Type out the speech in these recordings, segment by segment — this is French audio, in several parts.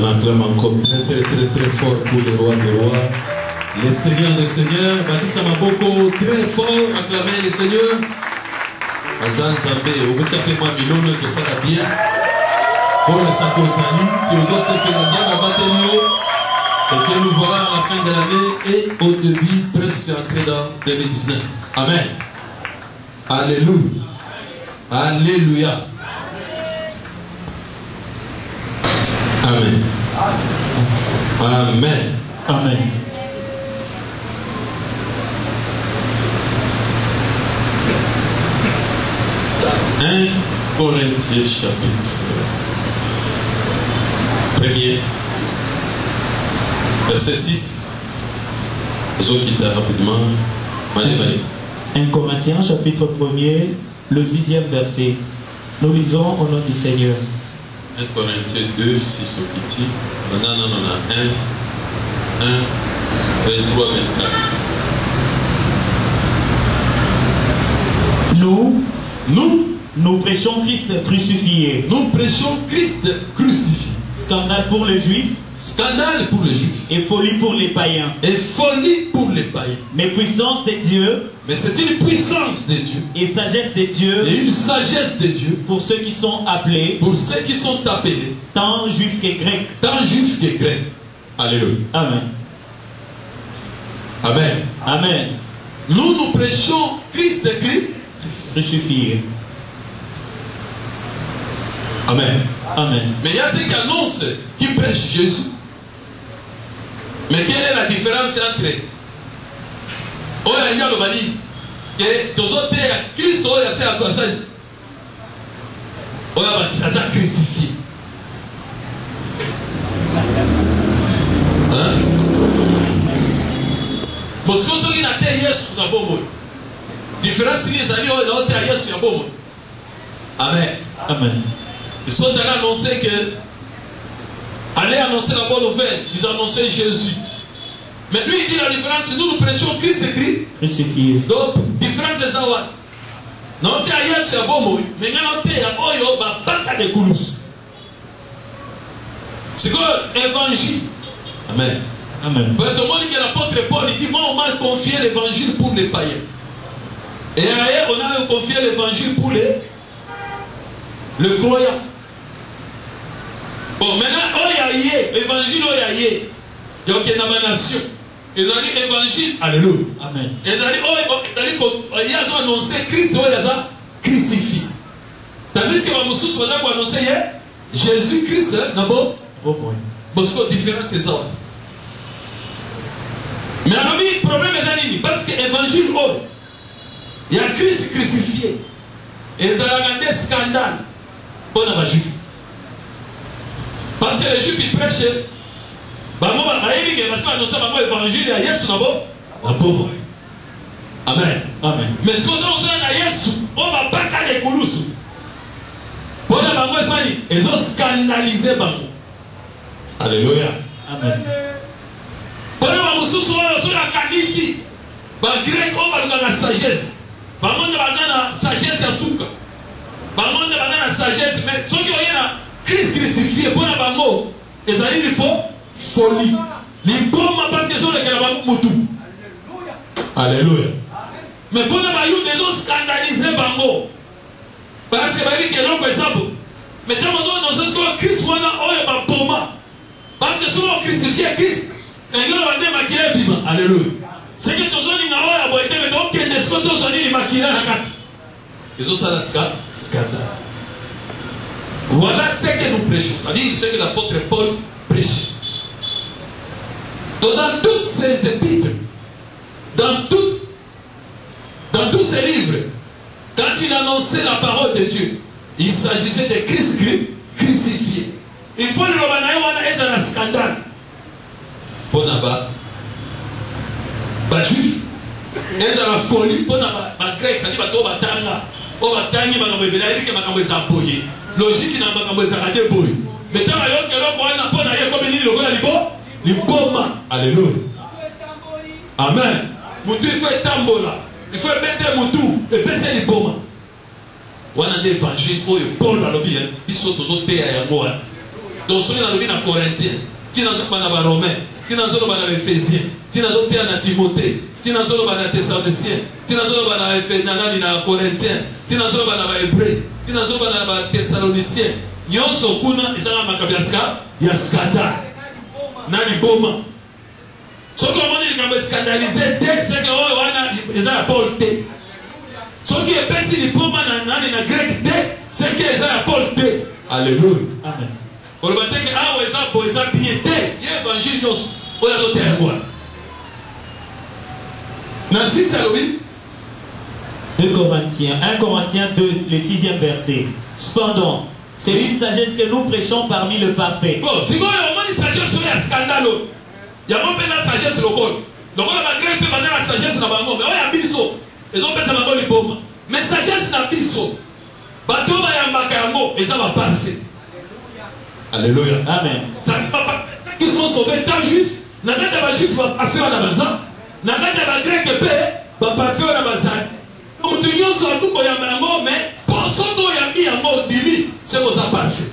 On acclame encore très fort pour le roi des rois, les seigneurs des seigneurs. Baptiste Maboko, très fort, acclamez les seigneurs. Azan Zambé, au bout de moi, Milone, que ça va bien. Pour le Sakosani, qui nous a fait que nous avons battu et que nous verrons à la fin de l'année et au début, presque entré dans 2019. Amen. Alléluia. Alléluia. Amen. Amen. Amen. Un Corinthiens chapitre 1er, verset 6. Zokita rapidement. 1 Corinthiens chapitre 1er, le 6e verset. Nous lisons au nom du Seigneur. 1 Corinthiens 2, 6 au petit. Non, 1, 23, 24. Nous prêchons Christ crucifié. Nous prêchons Christ crucifié. Scandale pour les Juifs. Scandale pour les Juifs. Et folie pour les païens. Et folie pour les païens. Mais puissance de Dieu. Mais c'est une puissance de Dieu. Et sagesse de Dieu. Et une sagesse de Dieu. Pour ceux qui sont appelés. Pour ceux qui sont appelés. Tant juifs que grecs. Tant juifs que grecs. Alléluia. Amen. Amen. Amen. Nous prêchons Christ crucifié. Amen. Amen. Mais il y a ceux qui annoncent, qui prêchent Jésus. Mais quelle est la différence entre Oya le Mali et deux autres Christ Oya c'est à quoi ça? Oya ça crucifié. Hein? Parce que ceux qui n'ont pas Yesu na bomo. Différence si les amis ont pas Yesu na bomo. Amen. Amen. Ils sont allés annoncer que, allez annoncer la bonne nouvelle, ils annonçaient Jésus. Mais lui il dit la différence, nous prêchons Christ crucifié. Donc, différence des awa. Non, t'es ailleurs sur bon mais non, t'es à Oyo, bah, pas de Koulous. C'est quoi l'évangile? Amen. Amen. Pour tout le monde qui est l'apôtre Paul, il dit, moi on m'a confié l'évangile pour les païens. Et ailleurs, on a confié l'évangile pour le croyant. Bon, maintenant, l'évangile, il y a une nation. Ils ont dit l'évangile, alléluia. Amen. Ils ont dit, annoncé Christ, ils ont crucifié. Tandis que Mamoussous va annoncer Jésus-Christ, d'abord. Parce que la différence, c'est ça. Mais alors, le problème est parce que l'évangile, il y a Christ crucifié. Et ils ont des scandales pour les Juifs. Parce que les Juifs, ils prêchent. Amen. Amen. Mais ce qu'on a Yesu, on va pas les Koulous. Pour les ils ont scandalisé. Alléluia. Amen. Pour les Mamoussous, on a Kadisi. Grec, on va dans la sagesse. On va dans la sagesse à Souka. On va dans la sagesse. Mais ceux qui ont Christ crucifié, pour les Mamou, ils ont dit qu'il faut folie. Les bombes parce que sont les Moutou. Alléluia. Mais pour les Bayou, ils ont scandalisé Bango. Parce que Babi, quel autre exemple. Mais quand on sait que Christ, on a bomba. Parce que souvent crucifié Christ, quand on a démaquillé Bima. Alléluia. C'est que tous les gens ont aboité, mais donc, qu'est-ce que tous les gens ont maquillé la carte? Ils ont ça la scandale. Voilà ce que nous prêchons. C'est-à-dire ce que l'apôtre Paul prêche. Donc, dans toutes ces épîtres, dans tous ces livres, quand il annonçait la parole de Dieu, il s'agissait de Christ crucifié. Il faut le Romanaï être un scandale. Pour Naba, juif, et la folie pour Naba, grec, ça dit que tu vas tanga, on va tangi, on va bénir, et on va s'appuyer. Logique, on va s'appuyer. Mais tant que l'homme a pas comme il dit le bon, alléluia. Amen. Moutou, il faut être tambola. Il faut mettre Moutou et baisser les bombes. On a des évangiles, Paul a l'objet, ils sont tous au théâtre. Donc soki nalobi na Corinthien, tina nzoba na Romain, tina nzoba na Ephésien, tina nzoba na Timothée, tina nzoba na Thessaloniciens, tina nzoba na Ephésiens na Corinthien, tina nzoba na Hébreux, tina nzoba na Thessaloniciens. Nyonso kuna ezala makabiaska ya scandale. Na liboma. Soki omoni likambo scandaliser te, c'est que oyo wana ezala Paul te. Soki epesi liboma na nani na grec te, c'est que ezala Paul te. Alléluia. Amen. On va dire que ah ouais ça pour ça bien te. L'évangile nous on a d'autres quoi. Na 6 Halloween 1 Corinthiens 2, le 6e verset. Cependant, c'est une sagesse que nous prêchons parmi le parfait. Bon, si vous avez une sagesse sur un scandale, il y a pas de sagesse locale. Donc on a malgré que la sagesse na bango, mais on a biso. Et donc ça va les bombes. Mais sagesse na biso. Bato ba ya makambo, et ça va parfait. Alléluia. Amen. Ça qui sont sauvés tant juifs, n'a pas de juifs à faire la bazar, n'a pas de grec paix, va pas faire la bazar. On te dit sur tout qu'on y a mais pour son dos y a mis un mot dimi, c'est pour ça parfait.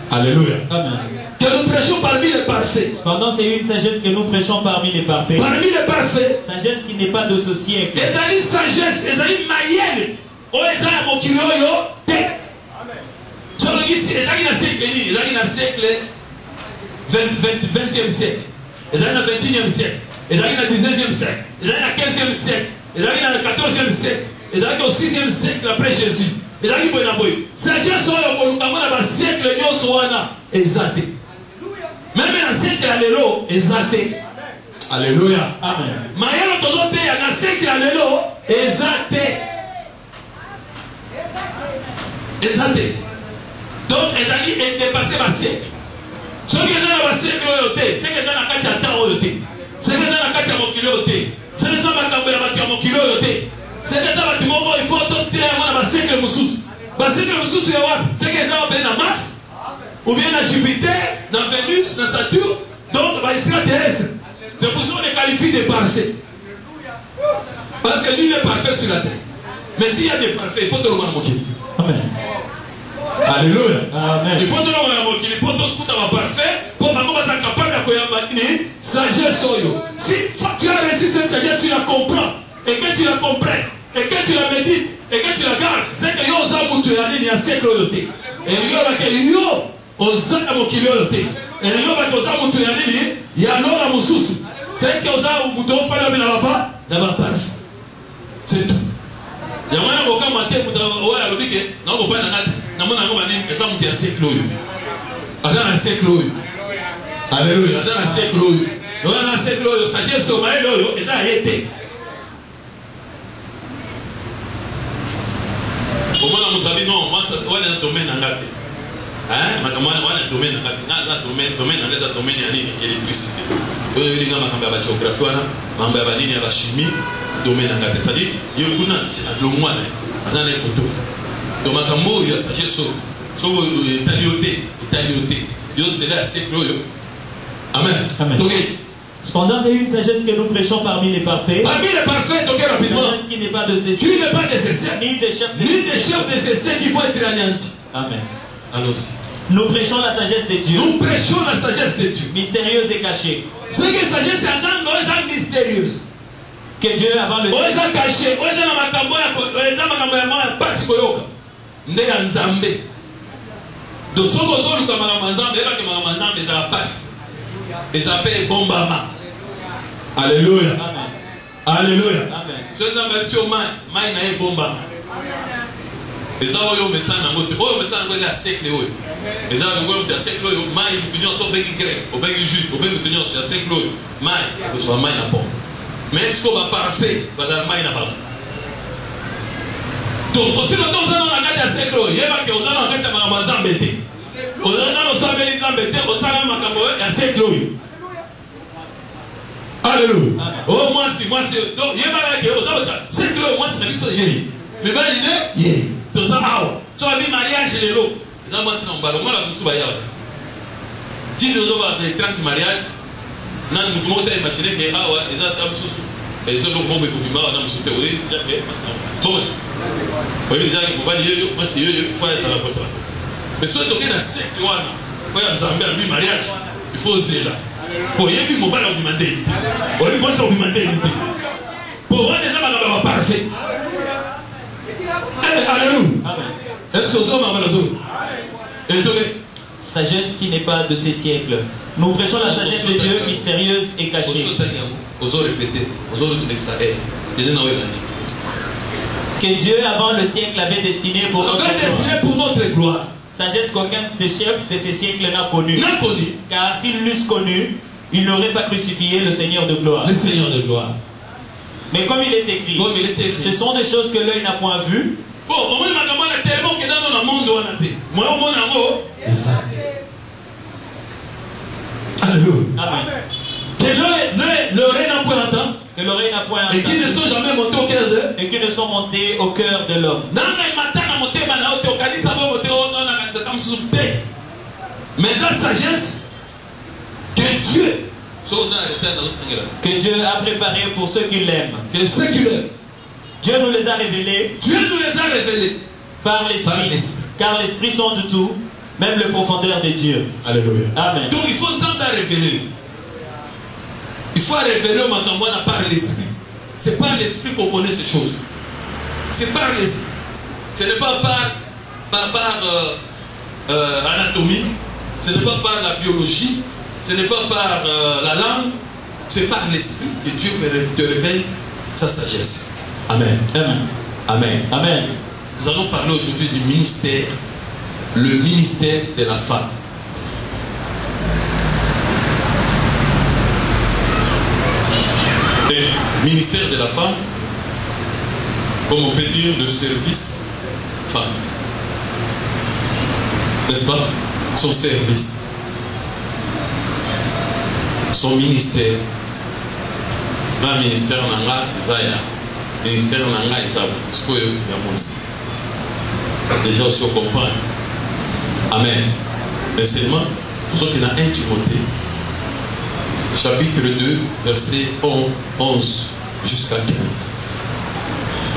Alléluia. Amen. Que nous prêchons parmi les parfaits. Cependant, c'est une sagesse que nous prêchons parmi les parfaits. Parmi les parfaits. Sagesse qui n'est pas de ce siècle. Les amis sagesse, les amis mayenne. Oh, les amis mon kilo yo te. Je le dis, les amis na siècle ni, les amis na siècle 20e siècle. Les amis na 21e siècle. Les amis na 19e siècle. Les amis na 15e siècle. Les amis na 14e siècle. Les amis au 6e siècle après Jésus. Les amis boy. Sagesse oyo kolukama na ba siècle nyonso wana ezate. Même na siècle ya lelo ezate. Alléluia. Amen. Mayelo tozote ya na siècle ya lelo ezate. Ezate. Donc ezali est dépassé par siècle. Ce qui est dans le siècle oyote, c'est que dans la carte ya temps oyote. C'est que dans la carte ya mokili oyote. C'est que dans makambo ya bato ya mokili oyote. C'est que dans bato moko il faut tote ya na siècle mususu. Ba siècle mususu ya wapi? C'est que ça va na Mars. Ou bien na Jupiter, na Vénus, na Saturne, donc les extraterrestres. C'est pour ça qu'on les qualifie de parfaits. Parce que lui il est parfait sur la terre. Mais s'il y a des parfaits, il faut te le voir moquer. Amen. Alléluia. Amen. Il faut te le voir moquer. Il faut te le voir parfait. Pour que tu sois capable de sagesse. Si tu as reçu cette sagesse, tu la comprends. Et que tu la comprennes. Et que tu la médites. Et que tu la gardes. C'est que yo ozamu tu as dit il y a siècle yote. Et yo ozana mokili yote. Et yo ba ozamu tu as dit il y a l'ora mususu. C'est que ozamu muto fala bina baba na ba parfait. C'est tout. Yamana boka mate muto oya lobike na ko pa na ngati. Na mona ngoma nini esa muto ya siècle oyo. Azana siècle oyo. Alléluia. Azana siècle oyo. Azana siècle oyo sagesse o maele oyo eza yete. Comment on a dit non, moi on est un domaine en gâté. Hein, on est un domaine en gâté. Domaine en gâté, domaine en électricité. On est en géographie, on est en chimie, domaine en gâté. C'est-à-dire, il y a un long mois, on a un couteau. Donc, il y a sa gestion. Italioté. Dieu, c'est là, c'est que Amen. Amen. Cependant, c'est une sagesse que nous prêchons parmi les parfaits. Parmi les parfaits, donc rapidement. Sagesse qui n'est pas de ces qui n'est pas nécessaire. Ni des chefs nécessaires qui vont être anéantis. Amen. Allons-y. Nous prêchons la sagesse de Dieu. Nous prêchons la sagesse de Dieu. Mystérieuse et cachée. Ce que la sagesse est mystérieuse. Que Dieu avant le ciel. Oza caché. Oza na makambo ya moya pasi koyoka. Nde ya nzambe. Donc soko zolu ka makambo nzambe eba ke makambo nzambe za pasi. Ezapé bombama. Alléluia. Amen. Alléluia. Amen. Ce nzambe sio mai na ye bombama. Eza oyo mesana ngote. Oyo mesana ngote ya siècle oyo. Eza ngote ya siècle oyo mai mutunyo to bengi grec, o bengi juif, o bengi mutunyo ya siècle oyo. Mai ko so mai na bon. Mais est-ce qu'on va parfait va dans mai na ba. Donc aussi le temps dans la carte ya siècle oyo, yeba ke ozana na carte ya makambo nzambe te. Ozana no sabeli nzambe te, osala makambo ya siècle oyo. Alléluia. Oh moi si donc yeba ke ozana siècle oyo moi c'est biso yeye. Mais ba l'idée yeye. Donc ça awa. Tu as vu mariage lelo. Ça moi c'est non ba ngala kusu ba yawa. Ti dozo ba de 30 mariage. Nan mutu mo ta imaginer que awa eza tamsu. Ezo lo mo be ko bima na musu pe oui, jamais parce que bon. Oui, déjà ko ba yo parce que yo faut ça la posa. Mais soit toqué dans siècle wana. Voilà, vous avez un mariage. Il faut oser là. Pour y avoir mon bal au bimandé. Pour y avoir au bimandé. Pour voir des gens parfaits. Alléluia. Est-ce que vous avez un zone? Sagesse qui n'est pas de ces siècles. Nous prêchons la sagesse de Dieu mystérieuse et cachée. Que Dieu avant le siècle avait destiné pour notre gloire. Sagesse qu'aucun des chefs de ces siècles n'a connue. Car s'ils l'eussent connu, ils n'auraient pas crucifié le Seigneur de gloire. Le Seigneur de gloire. Mais comme il est écrit, ce sont des choses que l'œil n'a point vues. Bon, au moins, je tellement que dans le monde, on a été. Moi, au moins, alléluia. Amen. Que l'oreille n'a point entendu. Que l'oreille n'a point entendu. Et qui ne sont jamais montés au cœur d'eux. Et qui ne sont montés au cœur de l'homme. Mais la sagesse que Dieu a préparé pour ceux qui l'aiment. Que ceux qui l'aiment. Dieu nous les a révélés. Dieu nous les a révélés. Par l'Esprit. Car l'Esprit sonde tout, même le profondeur de Dieu. Alléluia. Amen. Donc il faut nous en révéler. Il faut révéler au Matambouana par l'Esprit. C'est par l'Esprit qu'on connaît ces choses. C'est par l'Esprit. Ce n'est pas par anatomie. Ce n'est pas par la biologie. Ce n'est pas par la langue. C'est par l'Esprit que Dieu te révèle sa sagesse. Amen. Amen. Amen. Amen. Nous allons parler aujourd'hui du ministère, le ministère de la femme. Le ministère de la femme, comme on peut dire, le service femme. N'est-ce pas? Son service. Son ministère. Un ministère nanga Zaya. Ministère nanga Isabu. Ce que Yamonsi. Déjà aussi on comprend. Amen. Mais seulement, ce qui a 1 Timothée, chapitre 2, verset 11 jusqu'à 15.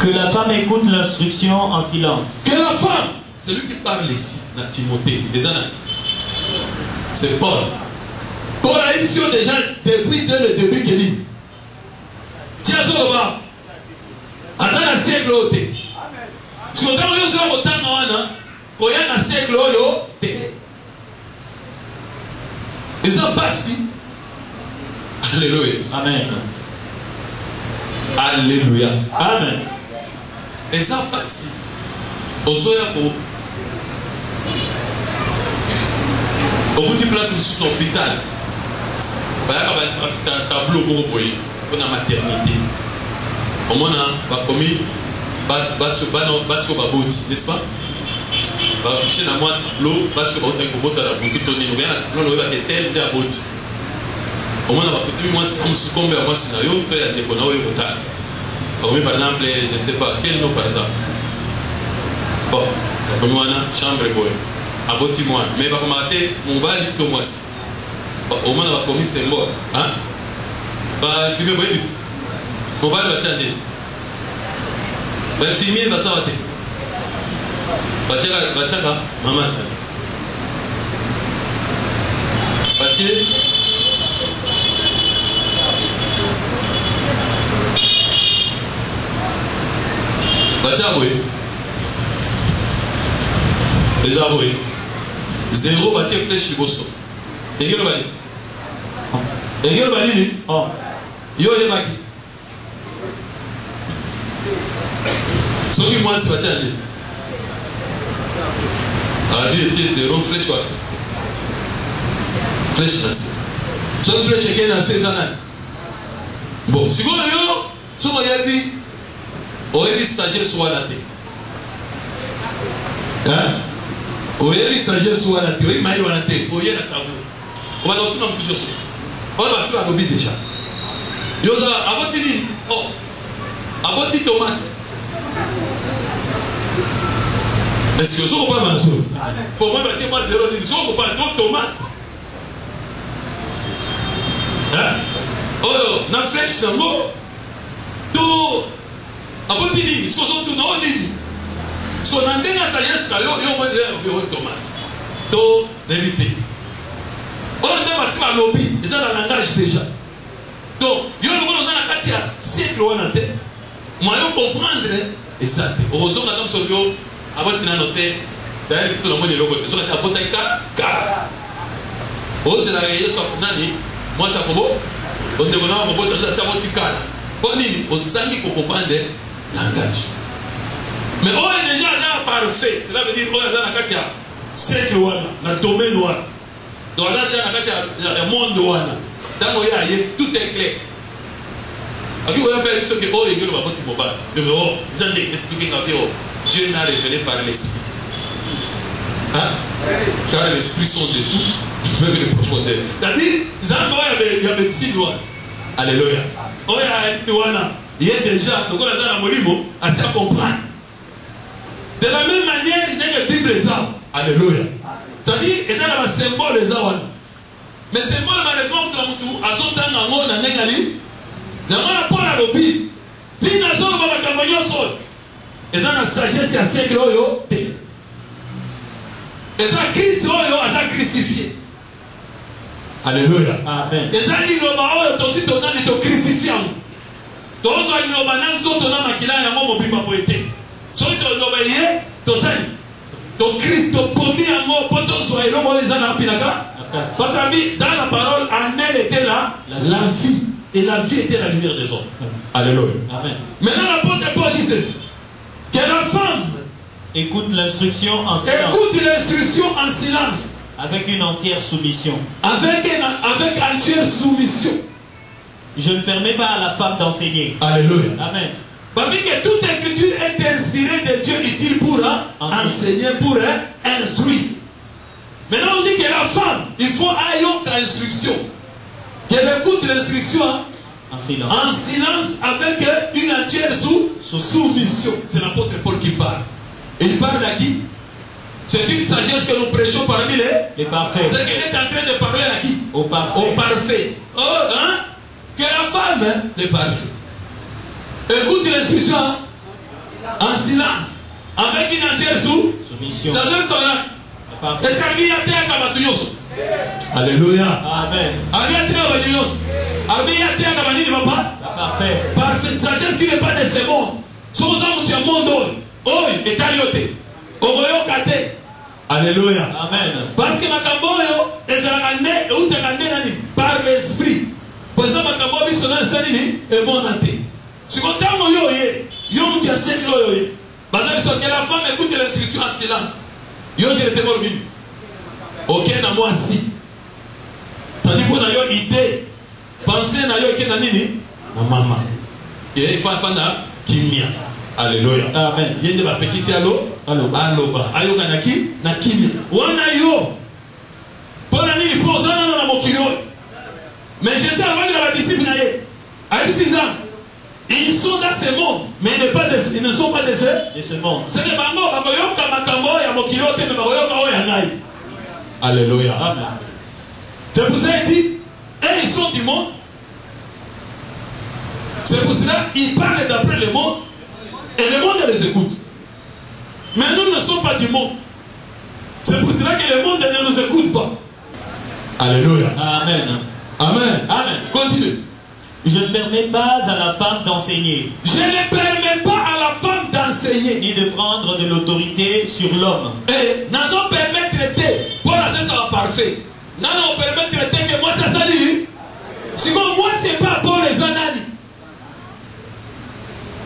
Que la femme écoute l'instruction en silence. Que la femme, c'est lui qui parle ici, dans Timothée, des années. C'est Paul. Paul a eu sur déjà depuis dès le début qu'il dit. Tiens, ça va. Attends un siècle au thé. Tu regardes le jour au temps, quand il y a un siècle au thé. Et ça passe. Alléluia. Amen. Alléluia. Amen. Et ça passe. Au soir, au bout de place sur l'hôpital, il y a un tableau pour la maternité. Au moins, on a commis n'est-ce pas? On va afficher dans moi tableau, on va sur la boutique, on va tel de la boutique. Au moins, on va moi, si on a un scénario, on va dire qu'on a eu un par exemple, je ne sais pas, quel nom par exemple? Bon, on a une chambre boy. Aboti moi, mais va commenter mon bal de moi. Au moins, on va commis symbole. Hein? Va filmer boy. Mon bal va tirer. Va filmer, va s'arrêter. Va tirer, maman ça. Va tirer. Va tirer, boy. Déjà, boy. 0 bâtir flèche liboso. Et quel bali? Et quel bali? Oh. Yo est baki. Ce qui moi c'est bâtir aller. Ah lui était 0 flèche quoi? Flèche nasse. Ce flèche est dans 16 ans. Bon, si vous voulez, si vous voyez, on a dit sagesse soit la tête. Hein? Oyebi sagesse wana te oyebi mayi wana te oye na tableau obana otuna mutu nyonso oyo basi balobi déjà yozala aboti nini oh aboti tomate est-ce que ozo kopala masolo po moi batie mwa zero nini soko kopala to tomate oyo na flèche nango to aboti nini siko ozotuna o nini so na ndenge ya sagesse na yo yo mwa tomate to débité On a passé par lobby, ils ont un langage déjà. Donc, il y a un siècle où on a été. Moi, je comprendre et ça. Heureusement, madame Solio, avant de noter, d'ailleurs, tout le monde est là. Ils ont été à Botaïka, car. Oh, c'est la réalité, ça pour Nani. Moi, ça pour vous. On est venu à Botaïka, ça pour Tika. Pour Nini, on sent qu'il faut comprendre le langage. Mais on est déjà là parfait. Cela veut dire qu'on est dans la Katia. C'est le Wana, le domaine noir. Donc là, il y a le monde Wana. Dans le monde, tout est clair. Alors, vous avez fait ce que oh, il y a le bâtiment qui mobile. Mais oh, vous avez expliqué que Dieu n'a révélé par l'esprit. Hein? Car l'esprit sont de tout, même de profondeur. C'est-à-dire, il y a médecine noire. Alléluia. Oh, il y a déjà, donc on a dans la Molimo, à se comprendre. De la même manière, il y a la Bible les arbres. Alléluia. C'est-à-dire, il y a un symbole les arbres. Mais c'est symbole, malheureusement, tout à son temps, on a négali. Dans la parole à l'obi. Si nous avons un campagne sol, il y a une sagesse à siècle. Il y a Christ qui a crucifié. Alléluia. Amen. Il y a une aussi crucifié. Donc, il y a une qui so donc Christ promis à mort pour tous soit dans la parole en elle était là la vie et la vie était la lumière des hommes. Alléluia. Amen. Maintenant l'apôtre Paul dit ceci, que la femme écoute l'instruction en silence. Écoute l'instruction en silence. Avec une entière soumission. Avec entière soumission. Je ne permets pas à la femme d'enseigner. Alléluia. Amen. Parce que toute écriture est inspirée de Dieu utile pour enseigner, pour instruire. Maintenant on dit que la femme, il faut ayant instruction. Qu'elle écoute l'instruction en silence. En silence avec une entière soumission. C'est l'apôtre Paul qui parle. Il parle à qui? C'est une sagesse que nous prêchons parmi les parfaits. C'est qu'elle est en train de parler à qui? Au parfait. Au parfait. Oh, hein? Que la femme, le parfait. Écoute l'instruction en silence, avec une entière soumission. Ça veut dire est-ce qu'il y a terre à Kabatuyos? Alléluia. Amen. Parfait. Parfait. Sagesse qui n'est pas de ce monde. Somos un monde. Oh, et taliote. Oroyokate. Alléluia. Amen. Parce que ma camboyo est ou te par l'esprit. Pour ça, ma camboyo est mon athée. Si vous avez que la femme écoute l'instruction en silence. Yo dit le témoin. Ok, na moi si. Tandis qu'on a eu idée. Pensez na yo que na nini? Na maman. Et il faut faire kimia. Alléluia. Amen. Yende ba pekisi alo. Aloba. Ayo kanaki na kimia. Wana yo. Pona nini posana na mokilo. Mais Jésus a dit à la disciple na ye. À 6 ans. Ils sont dans ce monde, mais ils ne sont pas de ce monde. C'est les mamans qui ont Alléluia. Amen. C'est pour ça qu'il dit, et ils sont du monde. C'est pour cela qu'ils parlent d'après le monde, et le monde les écoute. Mais nous ne sommes pas du monde. C'est pour cela que le monde ne nous écoute pas. Alléluia. Amen. Amen. Amen. Continue. Je ne permets pas à la femme d'enseigner. Je ne permets pas à la femme d'enseigner. Ni de prendre de l'autorité sur l'homme. Et nous allons permettre de pour la ça va parfait. Nous allons permettre de que moi ça s'allie. Si moi c'est pas pour les années.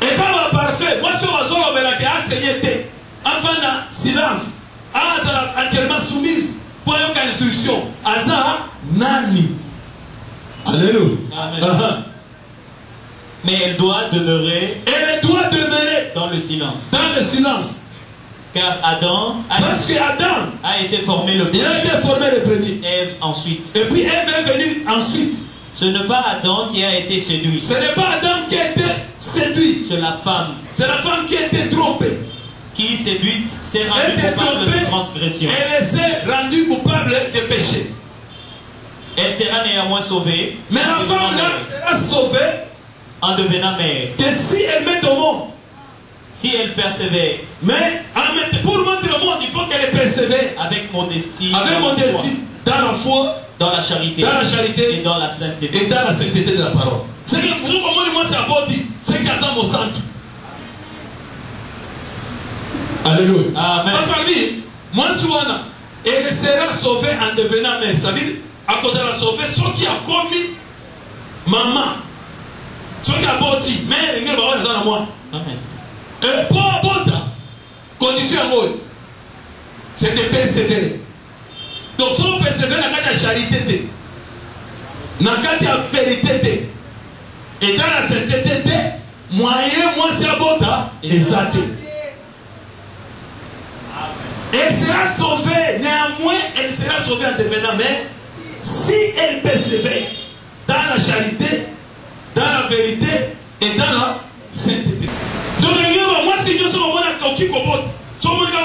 Et pas parfait. Moi je vais enseigner. Enfin dans silence. Entièrement soumise. Pour une instruction. Aza nani. Alléluia. Amen. Mais elle doit demeurer. Elle doit demeurer dans le silence. Dans le silence. Car Adam a été formé le premier. Il a été formé le premier. Ève ensuite. Et puis Ève est venue ensuite. Ce n'est pas Adam qui a été séduit. Ce n'est pas Adam qui a été séduit. C'est la femme. C'est la femme qui a été trompée. Qui séduite s'est rendue coupable de transgression. Elle s'est rendue coupable de péché. Elle sera néanmoins sauvée. Mais la femme là sera sauvée en devenant mère. Que si elle met au monde. Si elle persévère. Mais pour montrer au monde, il faut qu'elle persévère. Avec modestie. Avec modestie. Dans la foi. dans la charité, et dans la sainteté. Et dans la sainteté de la parole. C'est que vous comprenez, moi c'est à body, c'est qu'à ça mon centre. Alléluia. Amen. Parce que lui, moi Souana, elle sera sauvée en devenant mère. Ça veut dire, à cause de la sauver, ceux qui a commis maman, ceux qui a body, mais il y a des moi. Amen. Et pour abonder, condition à moi, c'est de persévérer. Donc, si on persévère dans la charité, dans la vérité, et dans la sainteté, moyen, moi, c'est abonder, exacté. Elle sera sauvée, néanmoins, elle sera sauvée en devenant mère si elle persévère dans la charité, dans la vérité et dans la sainteté. Donc, moi, si Dieu se remonte à Koki Kobot,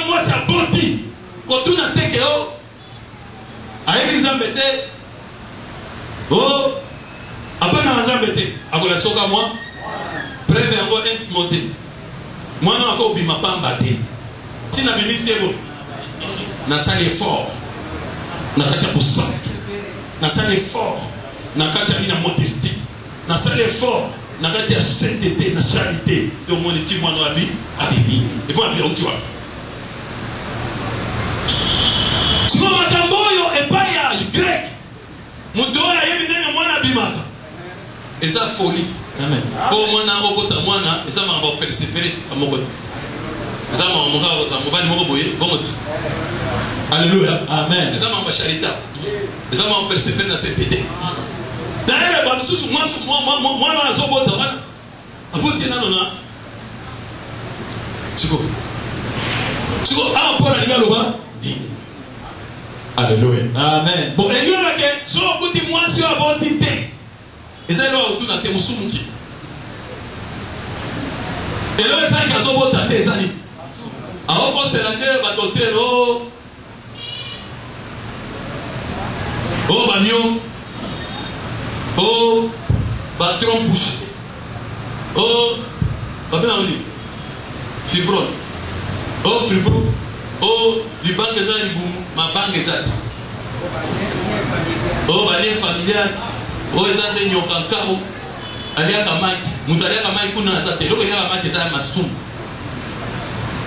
moi, c'est un bon dit. Quand tout n'a été que, à l'exemple, oh, après, dans l'exemple, à la soka, moi, bref, encore un petit monté. Moi, non, encore, il m'a pas embatté. Si n'a mis c'est bon. Na salle effort, na katia pour ça, na salle effort, na katia mina modestie, na salle effort, na katia sainteté, na charité, de mon petit moine abi, et bon abi on tu vois. Si on a camboyo et paillage grec, mon doigt a yébi n'est moine abimaka, et ça folie. Amen. Pour moi na obota moine, et ça m'a pas persévérer à mon côté. Ça m'a montré ça, mon bal mon boyer, bon. Alléluia. Amen. C'est ça ma charité. C'est ça ma persévérance dans cette idée. D'ailleurs, moi, je suis bon. Tu alléluia. Amen. Bon, et nous, si on dit moi, je suis à bonne idée. Et ça, là, on a été moussoumouki. Et là, ça, il y a un bon tâté, ça dit. Alors, on s'est rendu, va doter, oh, bagnon. Oh, batron bouche. Oh, papa, on dit. Fibrone. Oh, fibrone. Oh, les banques des gens, ma banque des gens. Oh, balai familial. Oh, les gens de Nyokankabo. Alia Kamai. Moutalia Kamai Kuna Zate. L'eau est à la main des âmes à soum.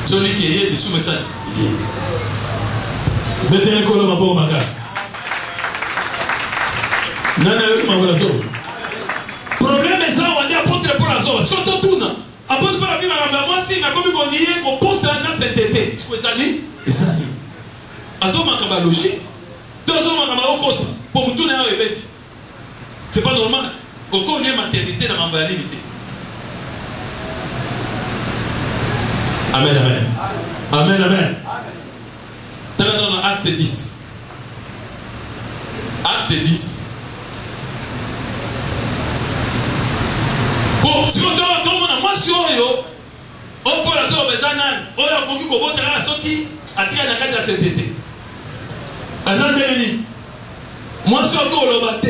Celui qui est de soum et ça. Mettez un colon à bord ma casse. Nana avec ma relation. Problème est ça, on va dire apôtre pour la zone. Si on te tourne, apôtre pour la vie, moi, si ma commune on y est, on porte dans cette été. C'est quoi ça dit? Et ça dit. Azo makaba logique. Deux hommes makaba au cause. Pour me tourner à l'évêque. C'est pas normal. Au cours de maternité dans ma validité. Amen, amen. Amen, amen. Dans l'acte 10. Acte 10. Bon, si on demande, moi, si on yo, on peut la faire aux ananes, on a beaucoup de choses à ceux qui attirent la carte de cet été. Moi, si on peut le battre,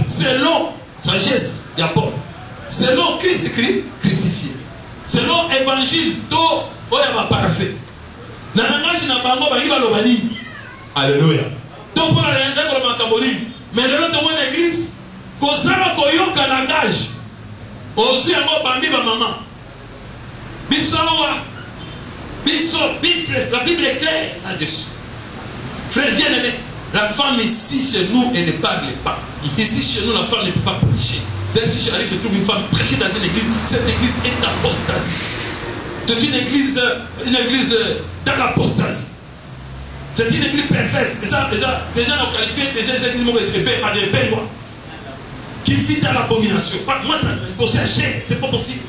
selon sagesse, il y a pas. Selon Christ crucifié. Selon évangile, tout, on a parfait. Dans le langage, il n'y a pas de alléluia. Donc, pour la langage, mais le nom de l'église, qu'on s'en a qu'un langage. Aussi, on va parler de ma maman. La Bible est claire là-dessus. Frère bien-aimé, la femme ici chez nous, elle ne parle pas. Ici chez nous, la femme ne peut pas prêcher. D'ailleurs, si j'arrive, je trouve une femme prêcher dans une église, cette église est apostasie. C'est une église dans l'apostasie. C'est une église perverse. Et ça, les gens l'ont qualifié, les gens disent que c'est pas des peines. Qui vit dans l'abomination. Moi, ça c'est pas possible.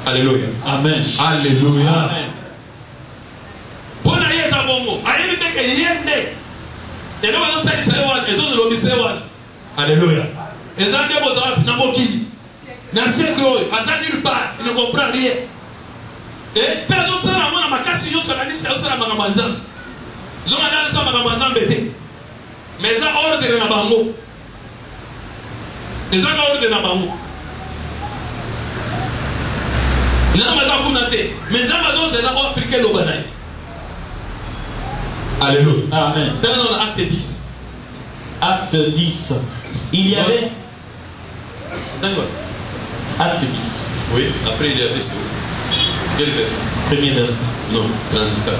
Alléluia. Amen. Alléluia. Amen. Pour la yéza bongo, aïe me teke yende. Et là, on s'est dit et on le dit alléluia. Et là, on s'est dit n'importe dans ce que Azan nulle part, il ne comprend rien. Et perdons ça la main, ma casse, il y a ça la magamazan. Je m'en ça magamazan bête. Mais ça ordre de la bango. Les gens ont ordre de la bango. Les gens ont kunate. Mais les gens ont appliqué le banaï. Alléluia. Amen. Dans l'acte 10. Acte 10. Il y avait... Acte 10. Oui, après il y avait ça. Quel verset? Premier verset. Non, 34.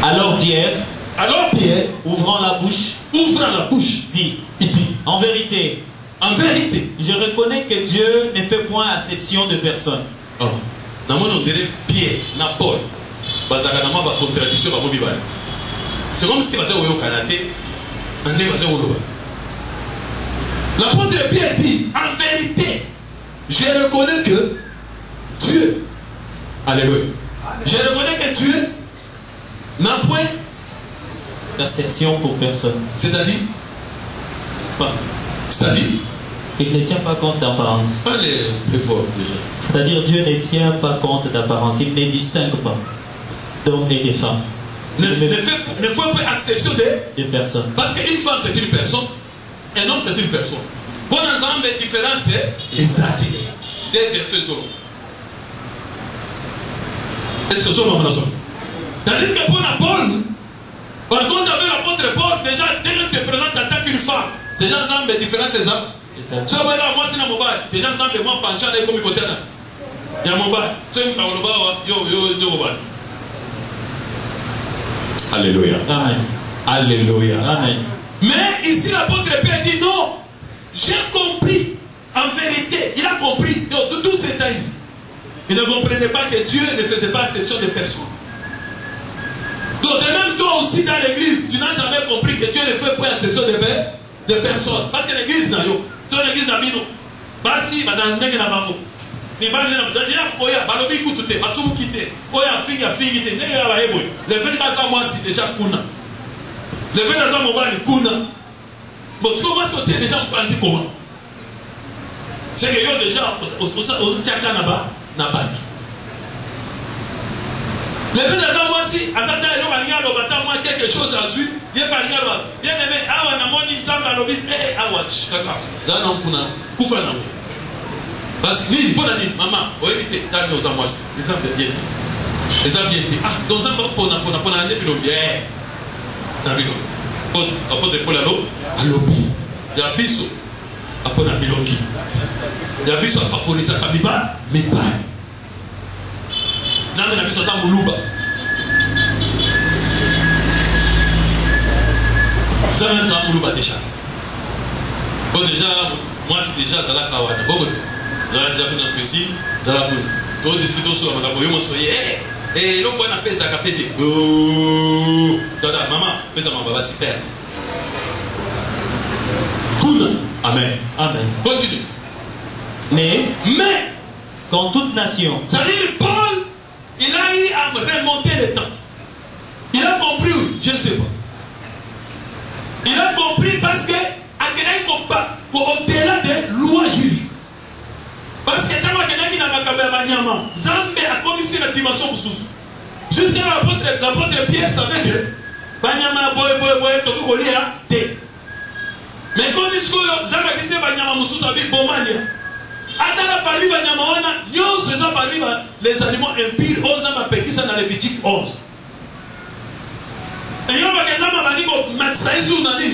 Alors Pierre, ouvrant la bouche, dit, il dit, en vérité, je reconnais que Dieu ne fait point acception de personne. Oh, on dirait Pierre, na Paul, contradiction. C'est comme si l'apôtre Pierre dit, en vérité, je reconnais que Dieu, alléluia, je reconnais que Dieu n'a point d'acception pour personne. C'est-à-dire, il ne tient pas compte d'apparence. Pas les forts déjà. C'est-à-dire Dieu ne tient pas compte d'apparence. Il ne distingue pas d'hommes et de femmes. Ne faut pas acception de personnes. Parce qu'une femme c'est une personne, un homme c'est une personne. Bon ensemble, la différence est exacte. Des versets. Est-ce que ça va me tandis que pour Paul, par contre avec l'apôtre Paul, déjà dès que tu te présentes en tant qu'une femme, déjà ensemble la différence est ça. Ça va là, moi c'est dans mon bar. Déjà ensemble moi penchant avec comme côté là. Il y a mon bar. C'est un kaolo bar, yo bar. Alléluia. Amen. Alléluia. Amen. Mais ici l'apôtre Pierre dit non, j'ai compris, en vérité, il a compris, de tous ces temps ici. Il ne comprenait pas que Dieu ne faisait pas exception de personne. Donc de même toi aussi dans l'église, tu n'as jamais compris que Dieu ne fait pas exception de personne. Parce que l'église n'a yo, toi l'église n'a mis non. Basi, bazandenge na bango. Ni bani na déjà koya, balobi kutute, basumu kite, koya finga fingite, nenge ya baebo. Le fait que ça moi c'est déjà kuna. Le fait que ça mon bani kuna. Bon, ce qu'on va sortir déjà on pense comment. C'est que yo déjà au tiaka na batu. Le fait de ça, moi aussi, à cette heure, moi quelque chose à suivre. Il y a pas bien aimé, awa na moni nzamba lobi, awa kaka. Zana nkuna, kufa na mo. Parce que ni bona ni maman, oebite tani aux amoisi. Les hommes bien. Les hommes bien. Ah, donc ça pona ande bilo bien. Na bilo. Pon apote pola lo, alobi. Ya biso. Apona bilongi. Ya biso afavoriser kabiba, mipa. Jamais na biso ta muluba. Jamais na muluba déjà. Bon déjà, moi c'est déjà ça la kawana. Bon zala déjà bien apprécié, zala bon. Donc discutons sur la makambo yo mo soye. Le quoi na pesa ka pede. Oh, dada maman, pesa ma baba super. Kuna. Amen. Amen. Continue. Mais quand toute nation. C'est-à-dire Paul, il a eu à remonter le temps. Il a compris, je ne sais pas. Il a compris parce que au-delà des lois juives. Parce que tant que n'a pas Zambé a commis la dimension sous. Jusqu'à l'apôtre Pierre savait que Banyama boy mais quand il se Zambé qui s'est Banyama Moussous avec Bomania. Atala parmi Banyama wana, nous faisons parmi les animaux impurs, 11 ans péquis dans Lévitique 11. Et il y a des gens qui ont dit Matsaïsou Nani,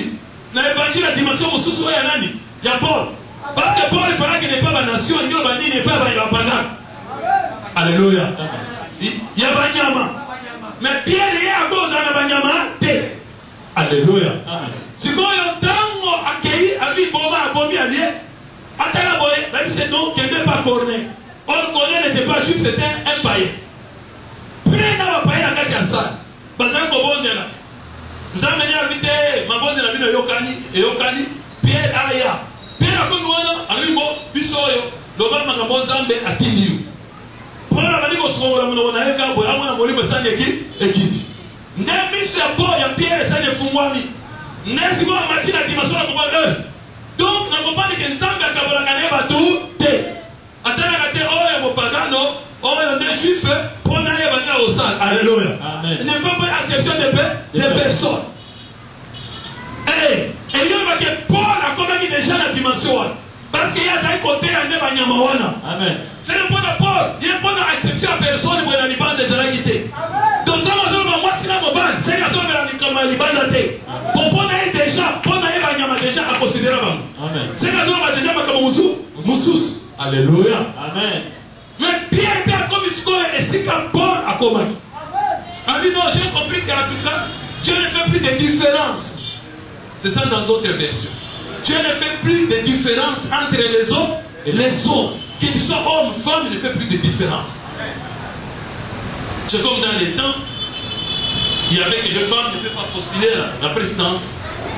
dans l'évangile la dimension Moussous ya Nani, il y a Paul. Parce que Paul il fallait qu'il n'ait pas ma nation, il n'est pas ma pagan. Alléluia. Il y a Banyama. Mais Pierre est à cause de Banyama. Alléluia. C'est quand il y a un temps accueilli, avec Boma, Abomi, Allié. Attends, même c'est donc qu'il n'est pas corné. On le connaît, n'était pas juif, c'était un païen. Prenez un païen à Kajasa. Parce que vous avez amené à vite, ma bonne la ville de Yokani, Pierre Aya. Pierre a connu un arrivo, Bissoyo, l'Obama Makambo Zambe à Tiniu. Pour la manière qu'on se rend à Eka, pour avoir un volume de sang et quitte. N'est-ce pas pour Pierre et Sane Fumwami. N'est-ce pas Martina Dimasson à donc, on comprend que Zambe a Kabola Kaneba tout. Attends, oh, pagano, oh, des juifs, pour n'aller au sang. Alléluia. Il ne faut pas acception de personnes. Et il y a que Paul a commis déjà la dimension. Parce qu'il y a un côté à Nebanyamawana. Amen. C'est le point de Paul. Il y a un point d'acception à personne pour la libande des aragités. Donc, dans ma zone, moi, c'est la mobile. C'est la zone de la Alléluia. Amen. Mais Pierre a comme et c'est comme Paul a commandé. A dit non, j'ai compris qu'en tout cas, Dieu ne fait plus de différence. C'est ça dans d'autres versions. Dieu ne fait plus de différence entre les hommes et les autres. Que tu sois homme, femme, il ne fait plus de différence. C'est comme dans les temps, il y avait que les femmes ne peuvent pas postuler la présidence.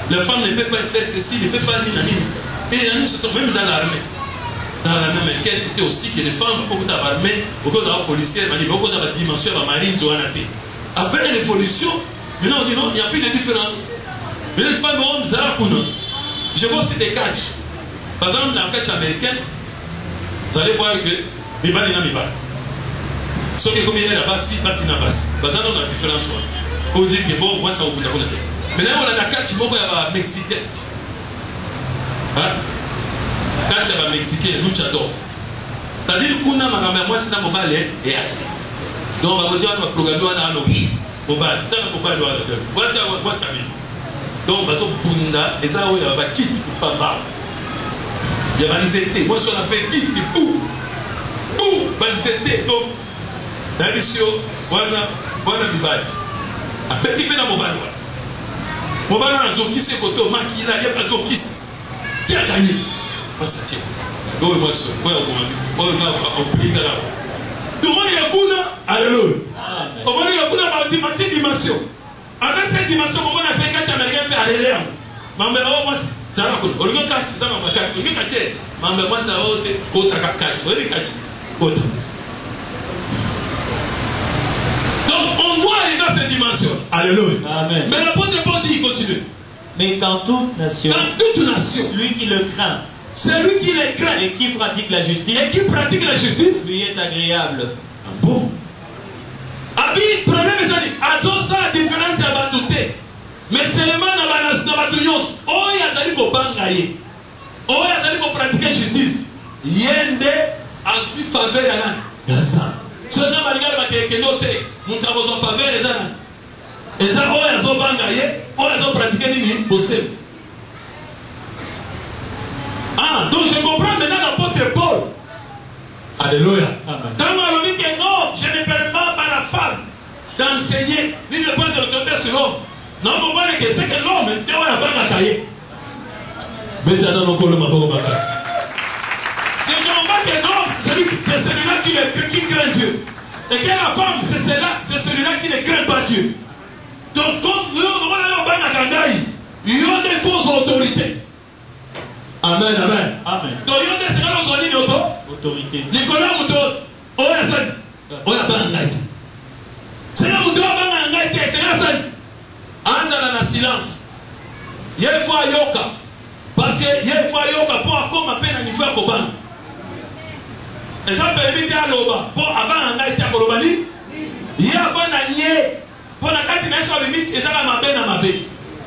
Les femmes ne peuvent pas faire ceci, ne peuvent pas dire nani. Et il y en a même dans l'armée. Dans l'armée américaine, c'était aussi que les femmes, beaucoup d'armée, beaucoup de policiers, beaucoup de dimension, de marine, après l'évolution, maintenant on dit non, il n'y a plus de différence. Mais les femmes, hommes, je vois aussi des catchs. Par exemple, dans le catch américain, vous allez voir que Mibali n'a Mibali. Sauf que comme il y a la basse, basse n'a basse. Par exemple, on a une différence. On dit que bon, moi ça vous coûte. Maintenant, on a la catch, il y a un Mexicain. Catch, il y a un Mexicain, luchador. C'est-à-dire que nous avons moi, c'est un mobile et donc, on va dire que le programme est un mobile. Mobile, moi, ça vient. Donc, on va dire que les gens ont un kit pour pas. Il y a des étés. Moi, je suis un peu kit pour des étés. Donc, la mission, voilà, Mibali. Après, il fait la mobile. Mobile, qui c'est côté au il a pas qui tu as gagné. Moi, ça tient. Donc, moi, je suis tout le monde est à alléluia. On va dire que c'est une dimension. Avec cette dimension, on va appeler catch américain et alléluia. Mais moi, ça va. On va catch, ça va catch. On va catch. Mais moi, ça va catch. On va catch. Donc, on doit aller dans cette dimension. Alléluia. Amen. Mais l'apôtre Paul dit, il continue. Mais quand toute nation, celui qui le craint, celui qui les craint et qui pratique la justice, lui est agréable. Bon. Abi, problème est ça. Azon ça la différence à batouté. Mais seulement dans la batouillance. Oh, il y a zali ko bangaye. Oh, il y a zali ko pratiquer justice. Yende ensuite faveur à la. Gaza. Ce genre de bagarre va te noter. Mon travail en faveur les gens. Et ça, oh, il y a zo bangaye. Oh, il y a zo pratiquer ni possible. Ah, donc je comprends maintenant l'apôtre Paul. Alléluia. Quand on dit que non, je ne permets pas à la femme d'enseigner, ni de prendre de l'autorité sur l'homme. Non, on va dire que c'est que l'homme, il doit avoir la taille. Mais il y a dans nos cols, ma bonne bacasse. Je ne comprends pas que l'homme, c'est celui-là qui craint Dieu. Et que la femme, c'est celui-là qui ne craint pas Dieu. Donc, quand nous, on va aller au Kandaï, il y a des fausses autorités. Amen, amen. Amen. Donc, il y a des sénateurs qui ont dit autorité. Nicolas Mouton, on a ça. On a pas un gars. C'est là Mouton, on a un gars. C'est là ça. Anzala na silence. Il y a une fois yoka. Parce que il y a une fois yoka pour encore à peine à niveau à Koban. Et ça permet de l'oba. Pour avoir un gars qui a Kolobani. Il y a un fois na nié. Pour la carte n'a pas mis. Et ça va ma peine à ma paix.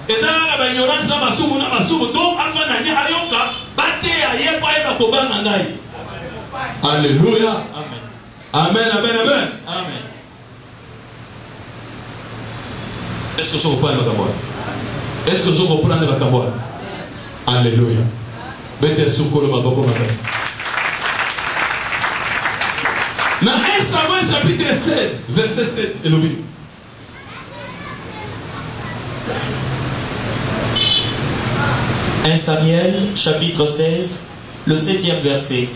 Et ça va ignorance à ma soumou na ma soumou. Donc, enfin na nié à yoka. Bate à yé pour être à Koban na ngai. Alléluia. Amen, amen, amen. Amen. Est-ce que je comprends le vocabulaire? Est-ce que je comprends le vocabulaire? Alléluia. Mettez sur le vocabulaire. Dans 1 Samuel chapitre 16, verset 7, et le 8. Samuel chapitre 16, le 7e verset.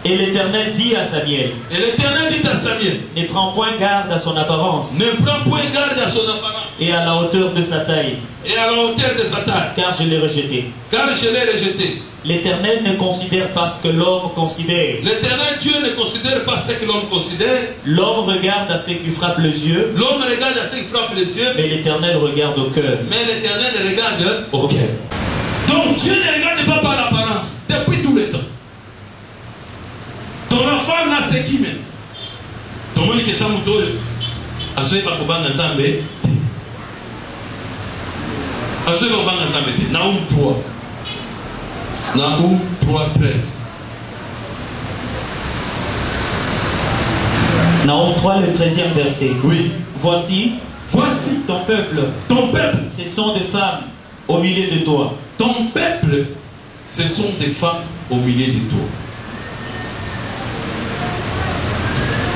Et l'Éternel dit à Samuel. Et l'Éternel dit à Samuel. Ne prends point garde à son apparence. Ne prends point garde à son apparence. Et à la hauteur de sa taille. Et à la hauteur de sa taille. Car je l'ai rejeté. Car je l'ai rejeté. L'Éternel ne considère pas ce que l'homme considère. L'Éternel Dieu ne considère pas ce que l'homme considère. L'homme regarde à ce qui frappe les yeux. L'homme regarde à ce qui frappe les yeux. Mais l'Éternel regarde au cœur. Mais l'Éternel regarde au cœur. Donc Dieu ne regarde pas par l'apparence. Depuis tout le temps. Ton enfant là c'est qui même? Ton monde qui est sans moto. Assoyez pas pour banga Nzambe. Assoyez pas pour banga Nzambe. Naoum 3. Naoum 3:13. Naoum 3, le 13e verset. Oui. Voici ton peuple. Ton peuple. Ce sont des femmes au milieu de toi. Ton peuple, ce sont des femmes au milieu de toi.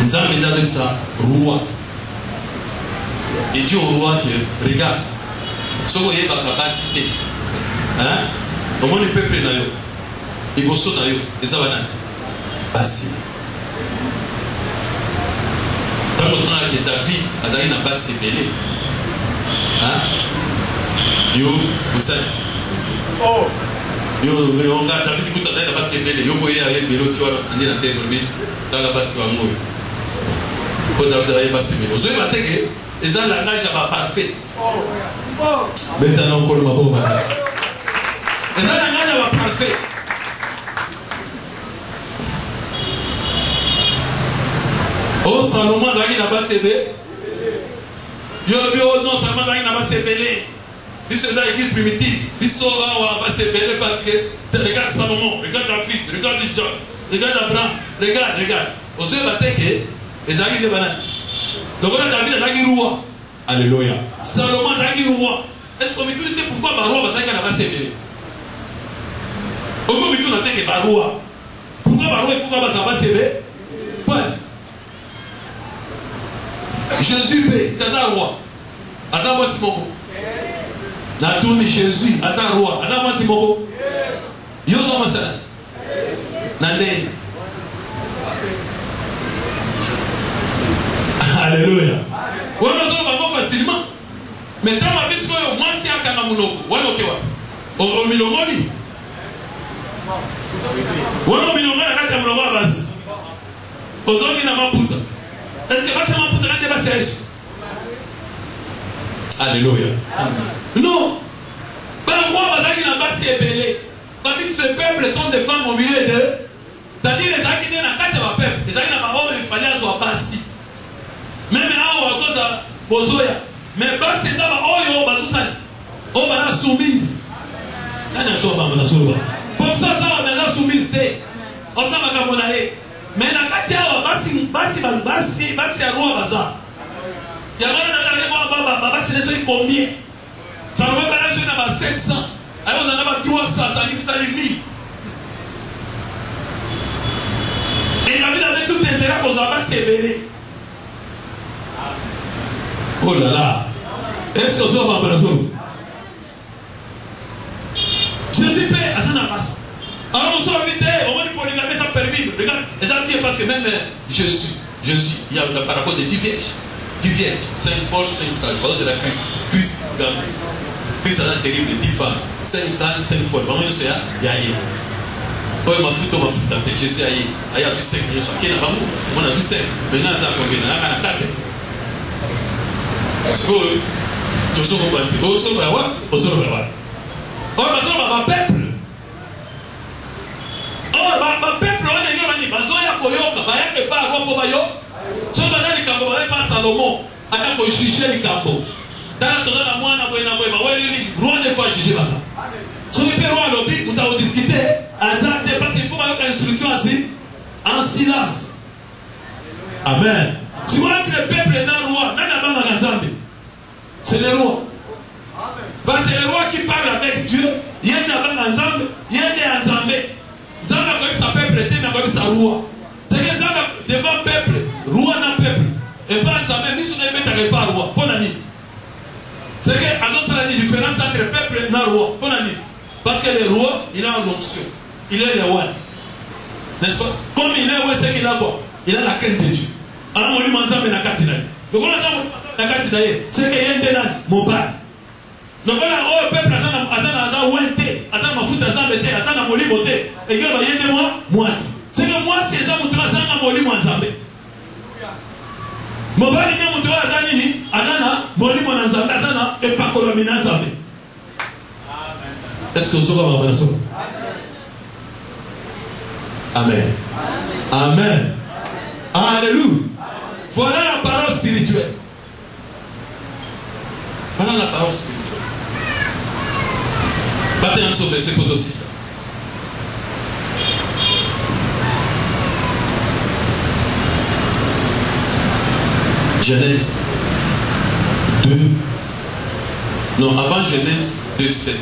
Ils ont mis avec ça, roi. Il dit au roi que, regarde, ce que vous voyez par capacité, hein, au moins le peuple n'a eu, il faut sauter, ils ont passé. Dans le temps que David a n'a pas s'ébellé, hein, yo, vous savez, yo, on a David qui n'a pas s'ébellé, yo, vous voyez avec Bélo, tu vois, on est dans tes familles, dans la base, tu vas mourir. Pour David n'a pas s'ébellé. Vous savez, ils ont la nage parfait. Maintenant, on colle ma pauvre. Ils ont la nage parfait. Oh, Salomon, Zaki n'a pas s'ébellé. Yo, non, Salomon, Zaki n'a pas s'ébellé. Lui, c'est ça, l'église primitive. Lui, Sora, va s'ébellé parce que regarde Salomon, regarde David, regarde John, regarde Abraham, regarde. Au sein de la tête, ils arrivent des bananes. Donc, on a David a roi. Alléluia. Salomon a roi. Est-ce qu'on me dit pourquoi Baroua n'a pas s'ébellé? Pourquoi on me dit que Baroua? Pourquoi Baroua il faut pas s'ébellé? Jésus paie, c'est un roi. Azan moi si moko. Na tourne Jésus, azan roi. Azan moi si moko. Yo zo masala. Nande. Alléluia. On a besoin facilement. Mais tant ma vie soit au moins si à Kanamunoko. Ouais ok ouais. Au milomoni. Ouais au milomoni à Kanamunoko à base. Aux autres qui n'ont pas puta. Est-ce que c'est ma puta n'est pas sérieux? Alléluia. Non. Ben moi badaki n'a pas si ébellé. Parce que les peuples sont des femmes au milieu d'eux. C'est-à-dire les Akines n'a pas de peuple. Les Akines n'a pas il fallait soit bassi. Même là, on va cause à Bozoya. Mais pas c'est ça, oh, on va la soumise. Pour ça, on va la soumise. On s'en va comme on a. Mais la Katia, bassi à roi baza. Il y a un c'est combien? Ça ne va pas être 700. Alors, on en a 300, ça dit ça les 1000. Et la vie avait tout intérêt qu'on soit pas s'ébellé. Oh là là. Est-ce que ça va faire ça? Jésus paie à sa passe. Alors on sort vite, on va dire pour les gars, ça permis. Regarde, les gens disent parce que même Jésus, il y a par rapport des 10 vierges. 10 vierges, 5 folles, 5 sages. Parce que c'est la Christ, Christ a un terrible 10 femmes. 5 folles. Vraiment, c'est il y a rien. Oh, ma foute, je sais, il y a 5 millions. Qui n'a pas mou? On a vu 5. Maintenant, ça a combien? On a 4. Parce que toujours on va dire, on va voir. Oh, parce que ma peuple. Oh, ma peuple, on est venu, parce qu'il y a Koyoka, il n'y a pas à voir pour Bayo. Si on a dit Kambo, il n'y a pas Salomon, il y a pour juger les Kambo. Dans la moine, il y a roi ne faut juger là. Si on peut roi à l'objet, on a discuté, parce qu'il faut avoir une instruction ainsi, en silence. Amen. Tu vois que le peuple est dans le roi, c'est le roi. Parce que c'est le roi qui parle avec Dieu. Il y a un ensemble, il y a un ensemble. Zanga comme sa peuple était comme sa roi. C'est que Zanga devant peuple, roi n'a peuple. Et pas ensemble, mais si on ne met pas roi, bon ami. C'est que à la différence entre peuple et roi, bon ami. Parce que le roi, il a une onction. Il est le roi. N'est-ce pas? Comme il est roi, c'est qu'il a quoi? Il a la crainte de Dieu. Alors on lui mange mais la katina. Donc on a la katina, c'est qu'il y a un dénan, mon père. Donc on a un peuple à ouente, à ma foute à zambé, à ma moli moté, et il y a un moi, moi. C'est que moi, c'est ça, mon traçant à moli mon zambé. Mon père, il y a mon traçant à Zanini, à Nana, moli mon zambé, à Nana, et pas colomina zambé. Est-ce que vous savez ma personne? Amen. Amen. Alléluia. Voilà la parole spirituelle. Voilà la parole spirituelle. Battez un sauvé, c'est pour aussi ça. Genèse 2. Non, avant Genèse 2:7.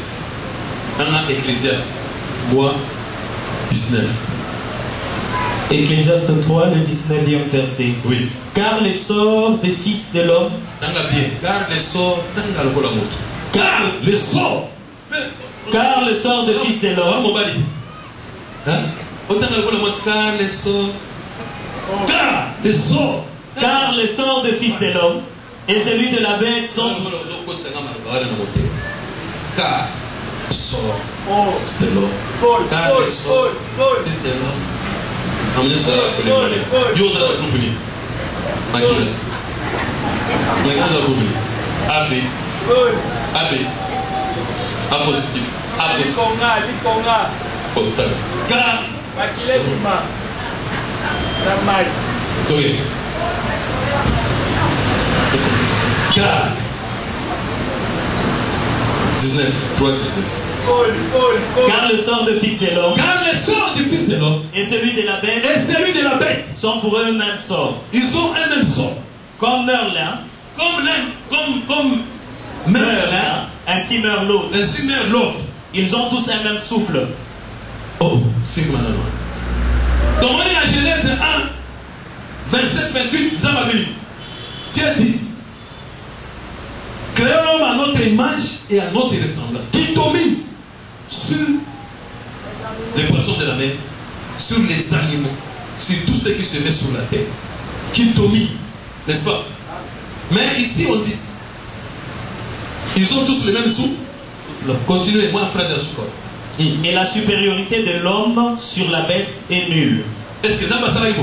On a Ecclésiaste 3:19. Ecclésiaste 3, le 19e verset. Oui. Car les sorts des fils de l'homme. Car les sorts. Car les sorts. Car le sort des fils de l'homme. Car les sorts. Car les sorts. Car le sort des fils de l'homme et celui de la bête sont. Car sort de l'homme. Car les sorts de l'homme. Positif. Car 19, 3, 19. Car le sort du fils de l'homme. Car le sort du fils de l'homme et celui de la bête. Et celui de la bête sont pour eux un même sort. Ils ont un même sort. Comme meurt l'un. Comme meurt l'un. Ainsi meurt l'autre. Ainsi meurt l'autre. Ils ont tous un même souffle. Oh, c'est quoi là? Donc on est à Genèse 1, 27, 28, Zamabili. Dieu dit, créons l'homme à notre image et à notre ressemblance, qui domine sur les poissons de la mer, sur les animaux, sur tout ce qui se met sur la terre, qui domine, n'est-ce pas? Mais ici on dit, ils ont tous le même souffle. Continuez, moi phrase à souffle. Et la supériorité de l'homme sur la bête est nulle. Est-ce que ça va s'arrêter?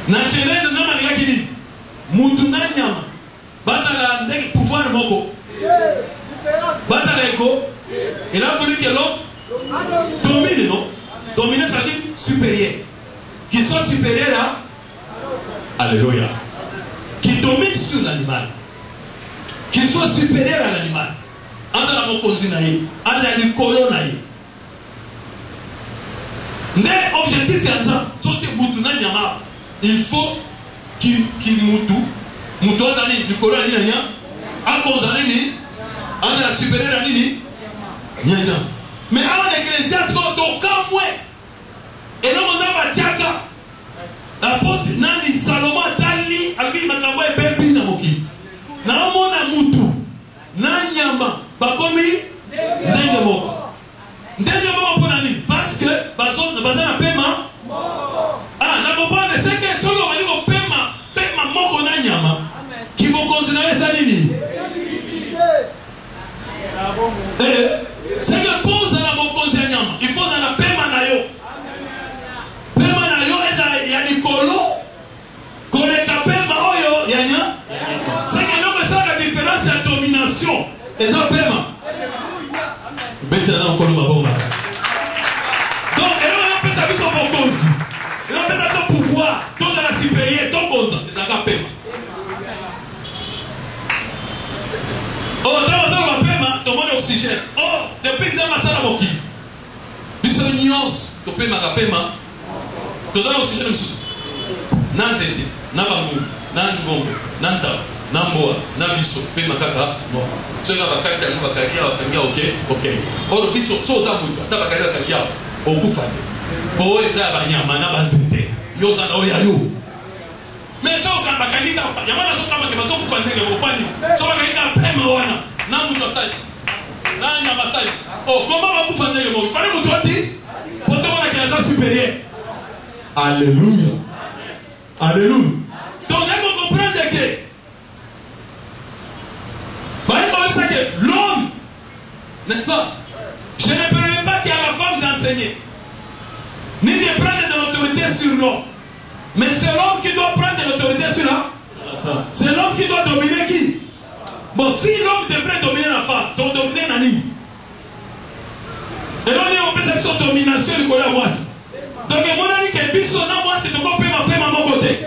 Na Genèse na malika kini mutu na nyama bazala ndenge pouvoir moko bazala ego. Il a voulu que l'homme domine, non? Dominer, ça dit supérieur. Qui soit supérieur à Alléluia. Qui domine sur l'animal. Qu'il soit supérieur à l'animal. Anda la mokonzi na ye, anda la nikolo na ye. Mais objectif c'est ça. Soki mutu na nyama, il faut qu'il mutu azali nikolo na nya, akonzali ni, anda la supérieur à nini? Nyanga. Mais avant l'Ecclésiaste, donc quand moi, et là on a batiaka, l'apôtre Nani Salomon Tali, Abi Makambo et Bebi Namoki. Na mona mutu, na nyama, bakomi, ndenge moko. Ndenge moko pour nani? Parce que bazon na pema. Ah, na comprendre c'est que solo bali ko pema moko na nyama. Qui vont continuer ça nini? C'est que pour ça la mokonzi ya nyama, il faut dans la pema na yo. Pema na yo est ya nikolo. Koleka pema oyo ya nya. C'est que donc ça la différence c'est la domination. Et ça pema. Maintenant encore ma bombe. Donc elle on appelle ça biso mokonzi. Elle appelle ça ton pouvoir, ton la supérieur, ton konza, ça ka pema. Oh, dans le paiement, tu as l'oxygène. Oh, depuis que tu as la moki. Puisque une nuance, tu paies ma paiement. Tu as l'oxygène. Nan zete, nan bambou, nan ngombe, nan tao, nan moa, nan biso, paies ma kaka. Non. Ce gars va kaka, va kaka, ok. Oh, le biso, so za mouta, ta va kaka kaka, au koufane. Pour eux, ça va nyama, na bazete. Yo za na oyayo. Mais ça, on va gagner. Il y a des gens qui vont faire des compagnies. Ça va gagner un prêt. Non, vous savez. Non, il y a pas ça. Oh, comment on va faire des mots? Il fallait vous dire pour te voir la classe supérieure. Alléluia. Alléluia. Donc, il faut comprendre que. Il faut que l'homme, n'est-ce pas? Je ne permets pas qu'il y ait la femme d'enseigner, ni de prendre de l'autorité sur l'homme. Mais c'est l'homme qui doit prendre l'autorité sur la femme. C'est l'homme qui doit dominer qui? Bon, si l'homme devrait dominer la femme, donc dominer Nani. Et là, on peut faire une domination du côté à moi. Donc, mon ami qui est biso, moi, c'est de quoi payer ma mon côté.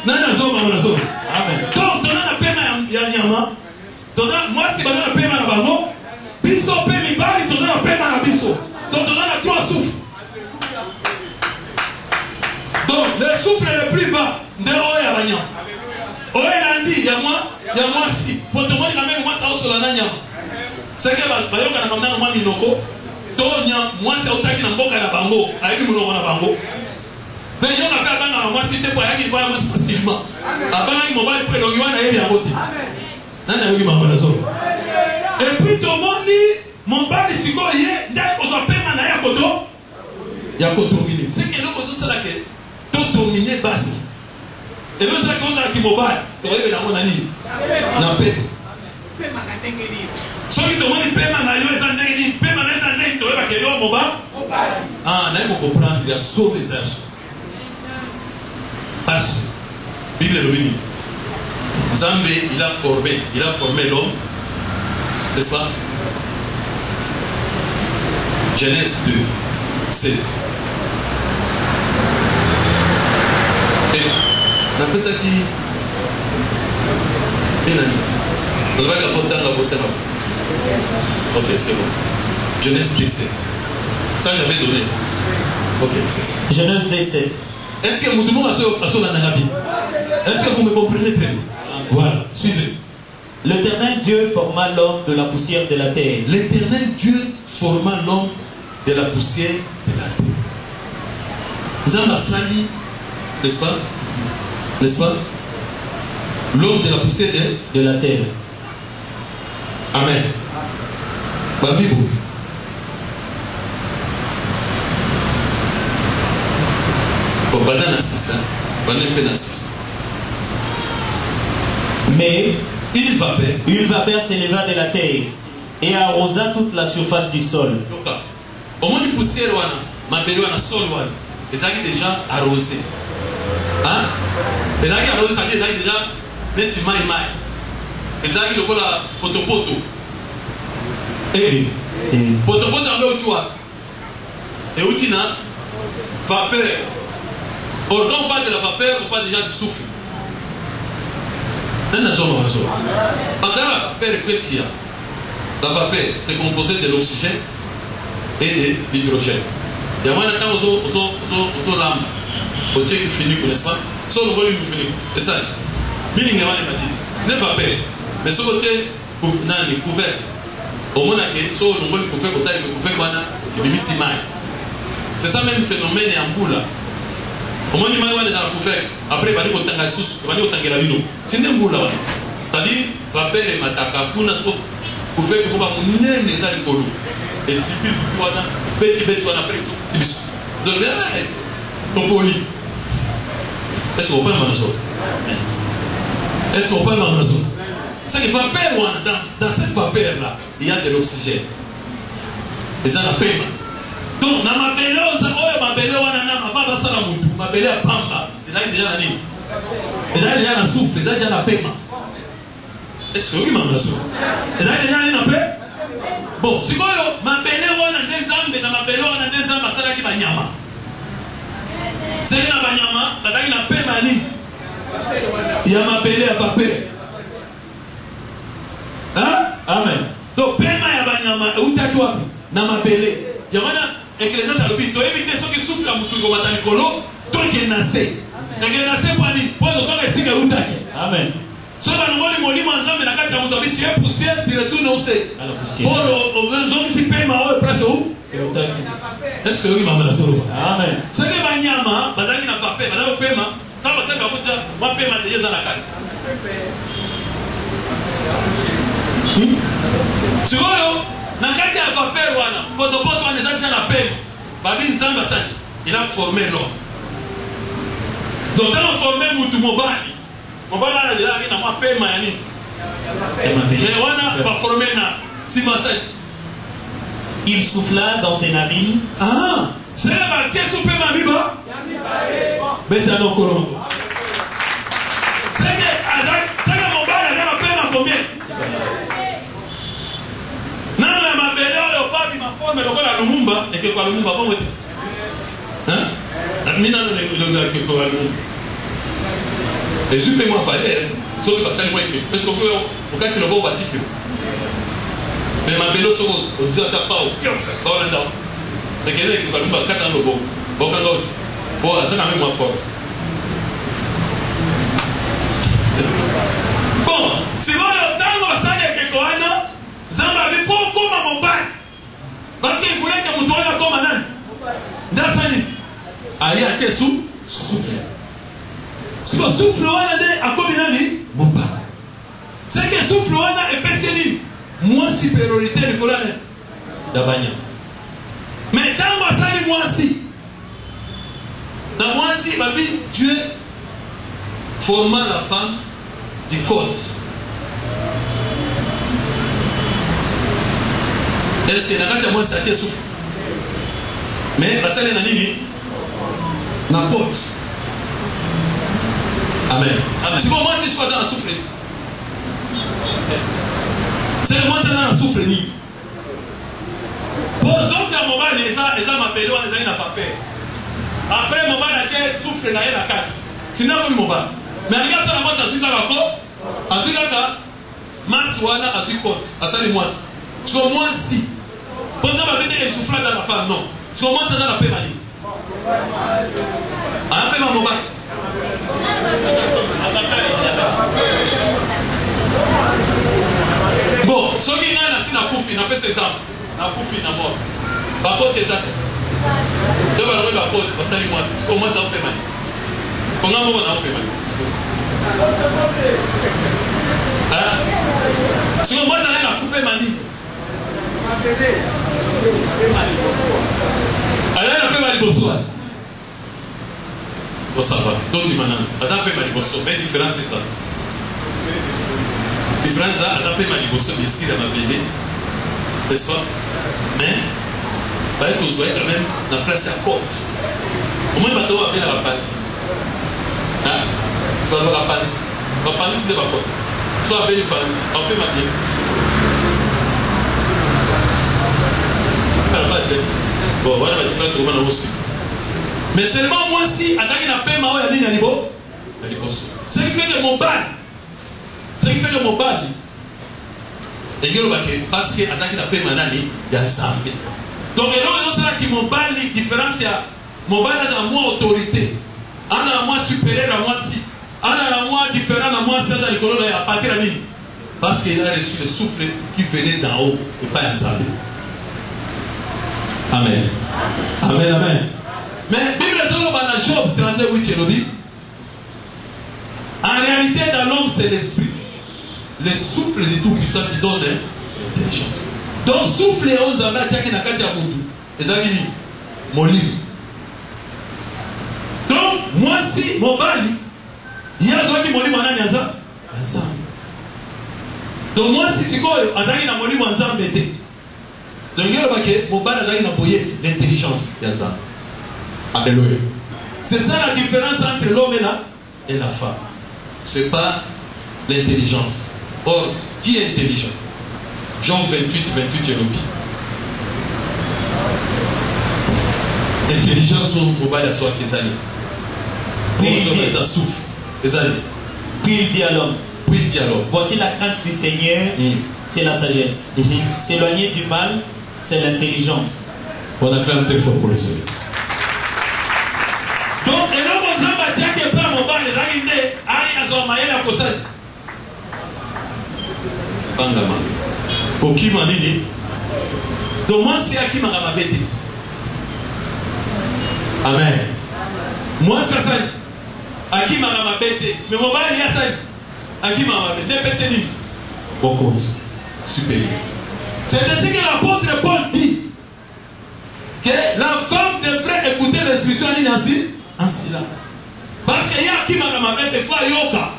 Nana zoma, mon zoma. Amen. Donc, on a la paix à Nyama. Donc, moi, c'est qu'on a la paix à la bango. Biso paie mi bali, on a la paix à la biso. Donc, on a la trois souffles. Donc, le souffle le plus bas, de Oya Bagnan. Oya Nandi, il y a moi si. Pour te montrer quand même, moi, ça aussi la Nanya. C'est que, bah, yo, quand on a moi, Minoko, moi, c'est autant qu'il y a un bon Bango, avec le Bango. Mais il y a un appel à moi, c'était pour aller voir moi facilement. Avant, il m'a dit que l'on a eu un vote. Et puis, tout le monde dit, mon père, si vous voyez, dès qu'on s'appelle Manaya Koto, il y a qu'au dominer. C'est que nous, c'est là que tout dominer basse. Et nous, c'est là qu'on s'est dit, mon père, tu vas dans mon ami. N'a pas. Ceux qui te demandent de payer Manaya, ils ont dit, payer Manaya, ils ont dit, tu vas payer mon père. Ah, là, il faut comprendre, il y a sauvé les âges. Parce que, Bible le dit, Zambé, il a formé l'homme, n'est-ce pas? Genèse 2, 7. Et on appelle ça qui? On va la voter. Ok, c'est bon. Genèse 2, 7. Ça, j'avais donné. Ok, c'est ça. Genèse 2, 7. Est-ce que tout le monde a son Nanabi? Est-ce que vous me comprenez très bien? Voilà, suivez. L'Éternel Dieu forma l'homme de la poussière de la terre. L'Éternel Dieu forma l'homme de la poussière de la terre. Vous avez la sali, n'est-ce pas? N'est-ce pas? L'homme de la poussière de la terre. Amen. Bible. Mais une vapeur s'éleva de la terre et arrosa toute la surface du sol. Au moins, une poussière, ma belle, on a sol, les algues déjà arrosées. Hein? Les algues arrosées, ça veut dire déjà nettement émaillées. Les algues, le col à potopoto. Et potopoto, on veut où tu vois. Et où tu n'as vapeur. Or, quand on parle de la vapeur, on parle déjà du souffle. La vapeur, c'est composé de l'oxygène et de l'hydrogène. Il y a un temps où on a au Tchèque qui finit, n'est-ce pas? Soit le volume finit. C'est ça. Meaning, il y a une hématite. Ce n'est pas vapeur. Mais ce côté, il est couvert. Au moins, soit le volume couvert, il est couvert. C'est ça même phénomène en boule. Au moins, il m'a dit que après, il va dire que tu as sous, il va dire que tu as la vie. C'est une boule là. C'est-à-dire, vapeur et mataka, pour nous faire que nous avons les alcools. Et si plus, petit, on a pris tout. Donc, ton poli. Est-ce qu'on peut le manger? Est-ce qu'on peut le manger? C'est que vapeur, dans cette vapeur-là, il y a de l'oxygène. Et ça, la paix. Donc, dans ma belle, avant ça, ma belle à Pamba, ils ont déjà la ligne. Ils ont déjà la souffle, ils ont déjà la paiement. Est-ce que oui, ma belle? Ils ont déjà la paix? Bon, si vous ma belle, on a des âmes, mais dans ma belle, on a des âmes, ça qui va nyama. C'est que la banyama, la paix, ma ligne. Il y a ma belle à vapeur. Hein? Amen. Donc, paiement à banyama, où t'as toi? Dans ma belle. Il y a Ecclésiaste a dit, tu évites ceux qui souffrent à Moutou comme à Tanikolo, toi qui es nassé. Tu es nassé pour aller, pour le soir, c'est que vous t'avez. Amen. Ce que nous voulons dire, ensemble, la carte à Moutou, tu es poussière, tu retournes au C. Pour les gens qui payent ma place où? Est-ce que oui, maman, la solo? Amen. C'est que ma nyama, bazaki n'a pas payé, madame paiement, quand vous savez, moi, paiement déjà dans la carte. Tu vois, Nakati a vapeur wana, potopoto wana déjà la paix. Babi Nzamba Sani, il a formé l'homme. Donc quand on formé Moutou Mobali, Mobali a déjà dit moi paix mayani. Mais wana pas formé na Simasai. Il souffla dans ses narines. Ah, c'est la tiens sous paix mabiba. Beta no korongo. C'est que Mobali a la paix na combien? Nana ma belle au pas ma forme le la Lumumba et que quoi Lumumba bon hein mina le gars que quoi Lumumba et je peux moi faire sauf que ça moi parce que au cas que le bon bâti mais ma belle so on dit à pas au pire pas là dedans mais que le quoi Lumumba quand on le bon bon quand l'autre bon ça quand même moi fort bon c'est bon dans le salle que quoi Zamba avait pas comme à mon bail. Parce qu'il voulait que vous donniez comme un âne. Dassani. Aïe à Tessou, souffle. Si le souffle est à combien mobile. C'est que souffle est spécialisé. Moins supériorité de colonne d'Abanya. Mais dans ma salle, moi aussi. Dans moi aussi, ma vie, Dieu forma la femme du code. Est-ce que la moi ça souffle? Mais la salle est na porte. Amen. Amen. Si moi si je crois à souffler. C'est moi ça dans souffle ni. Bon, donc à moment les gens m'appellent on les a pas peur. Après moment la tête souffle na la carte. Sinon comme moment. Mais regarde ça moi ça suit dans la porte. Ensuite là mas wana a suit compte. À ça les mois. Sur moi si. Pour ça va venir souffler dans la femme non. Sur moi ça dans la paix mali. Ah paix ma moment. Bon, ce qui est là, c'est la pouffe, il a fait ses armes. La pouffe, il a mort. Par contre, les actes. Deux valeurs de la porte, parce que moi, c'est comment ça fait mal. Comment on a fait mal. Si on voit ça, elle a coupé Mani. Elle a fait mal bonsoir. Bon, ça va. Donc, il m'a dit, elle a fait mal bonsoir. Mais la différence, c'est ça. La différence, là, elle a fait mal bonsoir. Bien sûr, elle m'a béni. C'est ça. Mais, vous voyez que vous voyez quand même la place à côte. Au moins, il va devoir appeler la rapaz. Hein? Tu vas devoir rapaz. Rapaz, c'est pas quoi. Soit appeler le rapaz. Appelez ma bien. Bon, voilà la différence aussi. Mais seulement moi si, attaquer la paix, ma oya à niveau. Ce qui fait que mon bal. Ce qui fait que mon bal. Parce que attaquer la paix, manani, il y a ça. Donc, il y a qui mon bal, différence, mon bal a moins autorité. On a moins supérieur à moi si. On a moins différent à moi si, à l'école, il y a pas de la parce qu'il a reçu le souffle qui venait d'en haut et pas ensemble. Amen. Amen, amen. Mais Bible est dans Job 32, en réalité, dans l'homme, c'est l'esprit. Le souffle du Tout-Puissant qui donne l'intelligence. Donc, souffle et onze amna tchaki na kati ya mutu. Ezakini molimo. Donc, moi si, mon bali, il y a qui molimo nani aza? Ensemble. Donc, moi si, c'est quoi? Azaki na molimo ensemble était. Donc, il y a mon bali azaki na boye l'intelligence. Alléluia. C'est ça la différence entre l'homme et la femme. Ce n'est pas l'intelligence. Or, qui est intelligent? Jean 28, 28 l'intelligence au mobile à soi les années. Puis ça souffle. Les années. Puis il dit à l'homme. Puis il dit à l'homme. Voici la crainte du Seigneur, c'est la sagesse. S'éloigner du mal, c'est l'intelligence. On a craint très fort pour le Seigneur. Donc, et là, on s'en dit que pas mon bar, les amis, aïe, à son maïe, à Kosan. Bangama. Oki m'a dit. Donc, moi, c'est à qui m'a ramabété. Amen. Moi, c'est ça. À qui m'a ramabété. Mais mon bar, il y a ça. À qui m'a ramabété. Des personnes. Beaucoup. Super. C'est ainsi que l'apôtre Paul dit que la femme devrait écouter l'instruction à Nancy en silence. Parce qu'il y a qui m'a ramabété des fois yoga.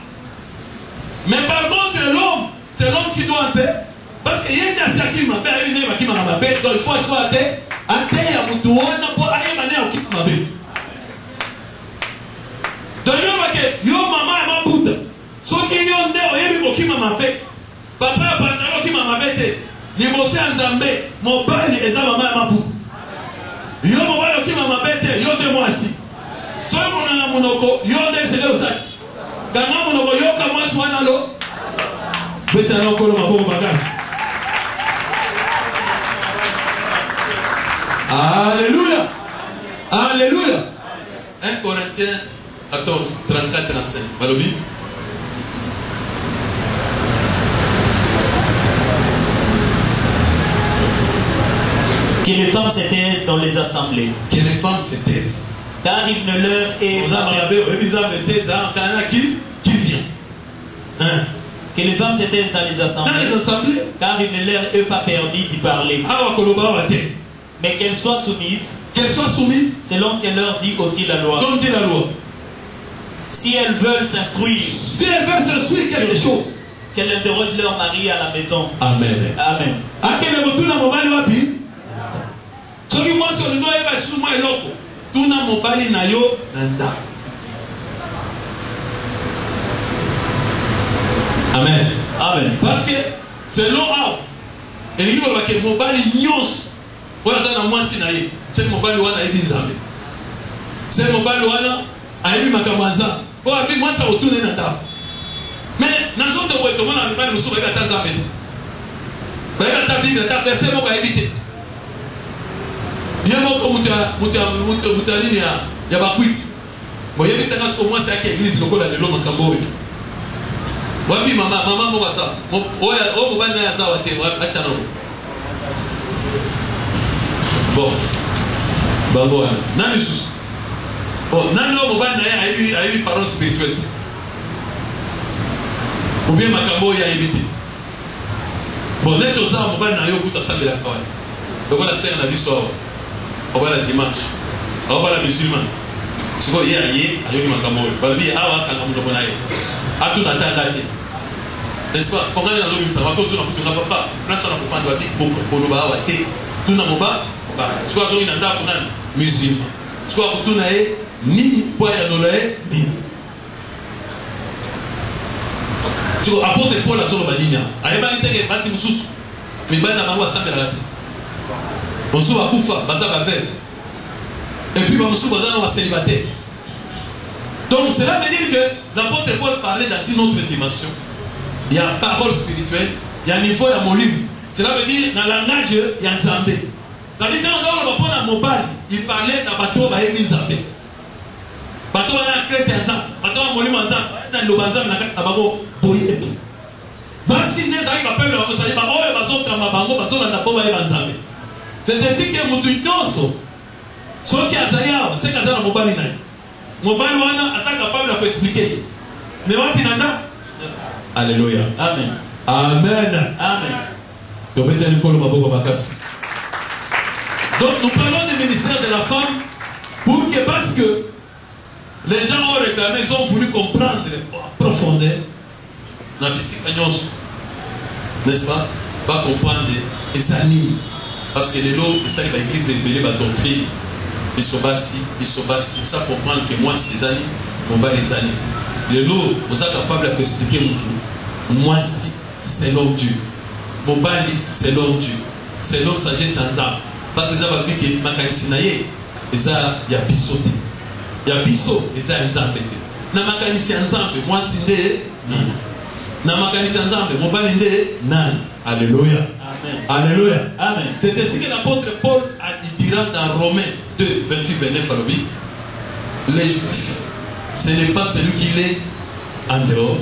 Mais par contre, l'homme, c'est l'homme qui doit se. Parce qu'il y a une nation qui m'a fait, qui m'a fait, donc il faut soit à terre, à Moutouana pour aller manière qui m'a fait. Donc il y a que yo maman et ma puta. Ce qui y a un qui m'a fait. Papa a pantalon qui m'a fait. Les mots en Zambé, mon père et sa maman et ma puta. Yo maman qui m'a fait, yo de moi ici. Ce qu'on a mon oko, yo de c'est le sac. Quand on a mon oko, yo comment soit dans l'eau. Peut-être encore ma bonne bagage. Alléluia. Alléluia. 1 Corinthiens 14, 34, 35. Malobi. Que les femmes se taisent dans les assemblées. Que les femmes se taisent Car il ne leur est pas que les femmes s'étaient dans les assemblées, car il ne leur est pas permis d'y parler. Mais qu'elles soient soumises, selon qu'elle leur dit aussi la loi. Comme dit la loi. Si elles veulent s'instruire, quelque chose, qu'elles interrogent leur mari à la maison. Amen. Amen. Amen. Amen. Parce que selon Ab, il y a que mobali nyos, voilà ça dans moi sinaï, c'est mobali wana ebizambe. C'est mobali wana aibi makamaza. Bon abi moi ça retourne na table. Mais dans autres ouais comment on va le souba ka tazambe. Ba ka table Bible ta verset mo ka éviter. Bien mo ko mutalini ya bakwiti. Bon yebi ça parce que moi c'est à l'église lokola de l'homme makambo. Wapi mama mo basa. Oya o mobali na yaza wate acha no. Bon. Bango nani sus. Bon, nani o mobali na ya ayi parole spirituelle. Ou bien makambo ya éviter. Bon, neto za mobali na yo kuta sabela kawai. Donc la scène la vie sort. On va la dimanche. On va la musulman. Tu vois hier ayo makambo. Balbi awa kanga mundo na ye. Atu na tata ye. N'est-ce pas? Quand on est dans le ça va tout na papa. Place na papa doit dire beaucoup koloba awa te. Tout na moba. Soit zo ina nda kuna musulman. Soit pour tout na ye ni pour ya dolaye ni. Tu vois apporte Paul à son badina. Ayeba iteke basi mususu. Mibana bango asambela gati. On se va kufa baza ba veuve. Et puis on se va célibataire. Donc cela veut dire que l'apôtre Paul parlait dans une autre dimension. Il y a parole spirituelle, il y a niveau, il y a molim. Cela veut dire dans le langage, il y a Zambé. C'est-à-dire quand on va prendre un mobile, il parlait dans le bateau, il y a Zambé. Bateau, il y a un chrétien, bateau, il y a molim, il y a le bazar, il y a un bateau, il y a un bateau. Basi neza hii kapelo wako sasa ba oyo bazoka mabango bazola na boba ya Zambé. C'est ainsi que mutu nyoso soki azali awa c'est kazala mobali naye. Mobali wana asa capable de expliquer. Mais wapi nanda? Alléluia. Amen. Amen. Amen. Donc nous parlons du ministère de la femme pour que, parce que les gens ont réclamé, ils ont voulu comprendre en profondeur n'est-ce pas? Pas comprendre les animes. Parce que les lots, ça va l'église révélée la doctrine. Ils sont bassis. Ça comprendre que moi, ces années, on va les années. Les lots, vous êtes capable d'expliquer moi, selon Dieu. Mon bali, selon Dieu. Selon sagesse sans âme. Parce que ça va dire que ma canisinaye, il y a bisoté. Il y a biso, il y a un zambé. Na ma canisinaye, moi, c'est nan. Na ma canisinaye, mon bali, nan. Alléluia. Amen. Alléluia. Amen. C'est ainsi que l'apôtre Paul dira dans Romains 2, 28-29 à l'objet. Les Juifs, ce n'est pas celui qui est en dehors,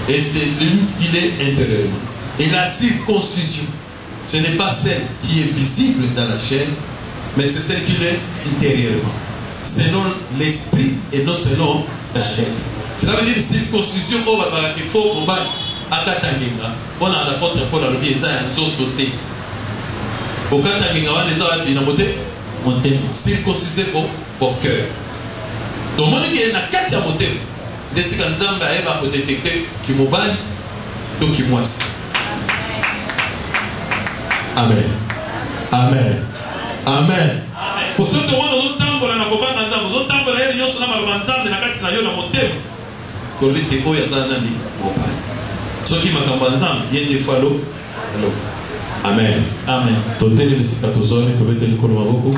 et c'est lui qui est intérieurement. Et la circoncision, ce n'est pas celle qui est visible dans la chair, mais c'est celle qui est intérieurement, selon l'esprit et non selon la chair. Cela veut dire circoncision, on va voir qu'il faut combattre. On a l'apôtre Paul a dit ça un autre côté. Au Katanginga, on les a monté. Circonciser vos cœurs. Donc, on dit qu'il y a un quatre à monter. Dès que Nzamba va détecter qui m'obale, donc qui moisse. Amen. Amen. Amen. Pour ceux qui ont un temps pour la combat, un temps pour la réunion sur la manzane de la carte na yo na monter. Pour les défauts, il y a ça nani mobile. Ceux qui m'ont ensemble, il y a des fois l'eau. Amen. Amen. Totele le sikatozone, tobete le kolo maboko.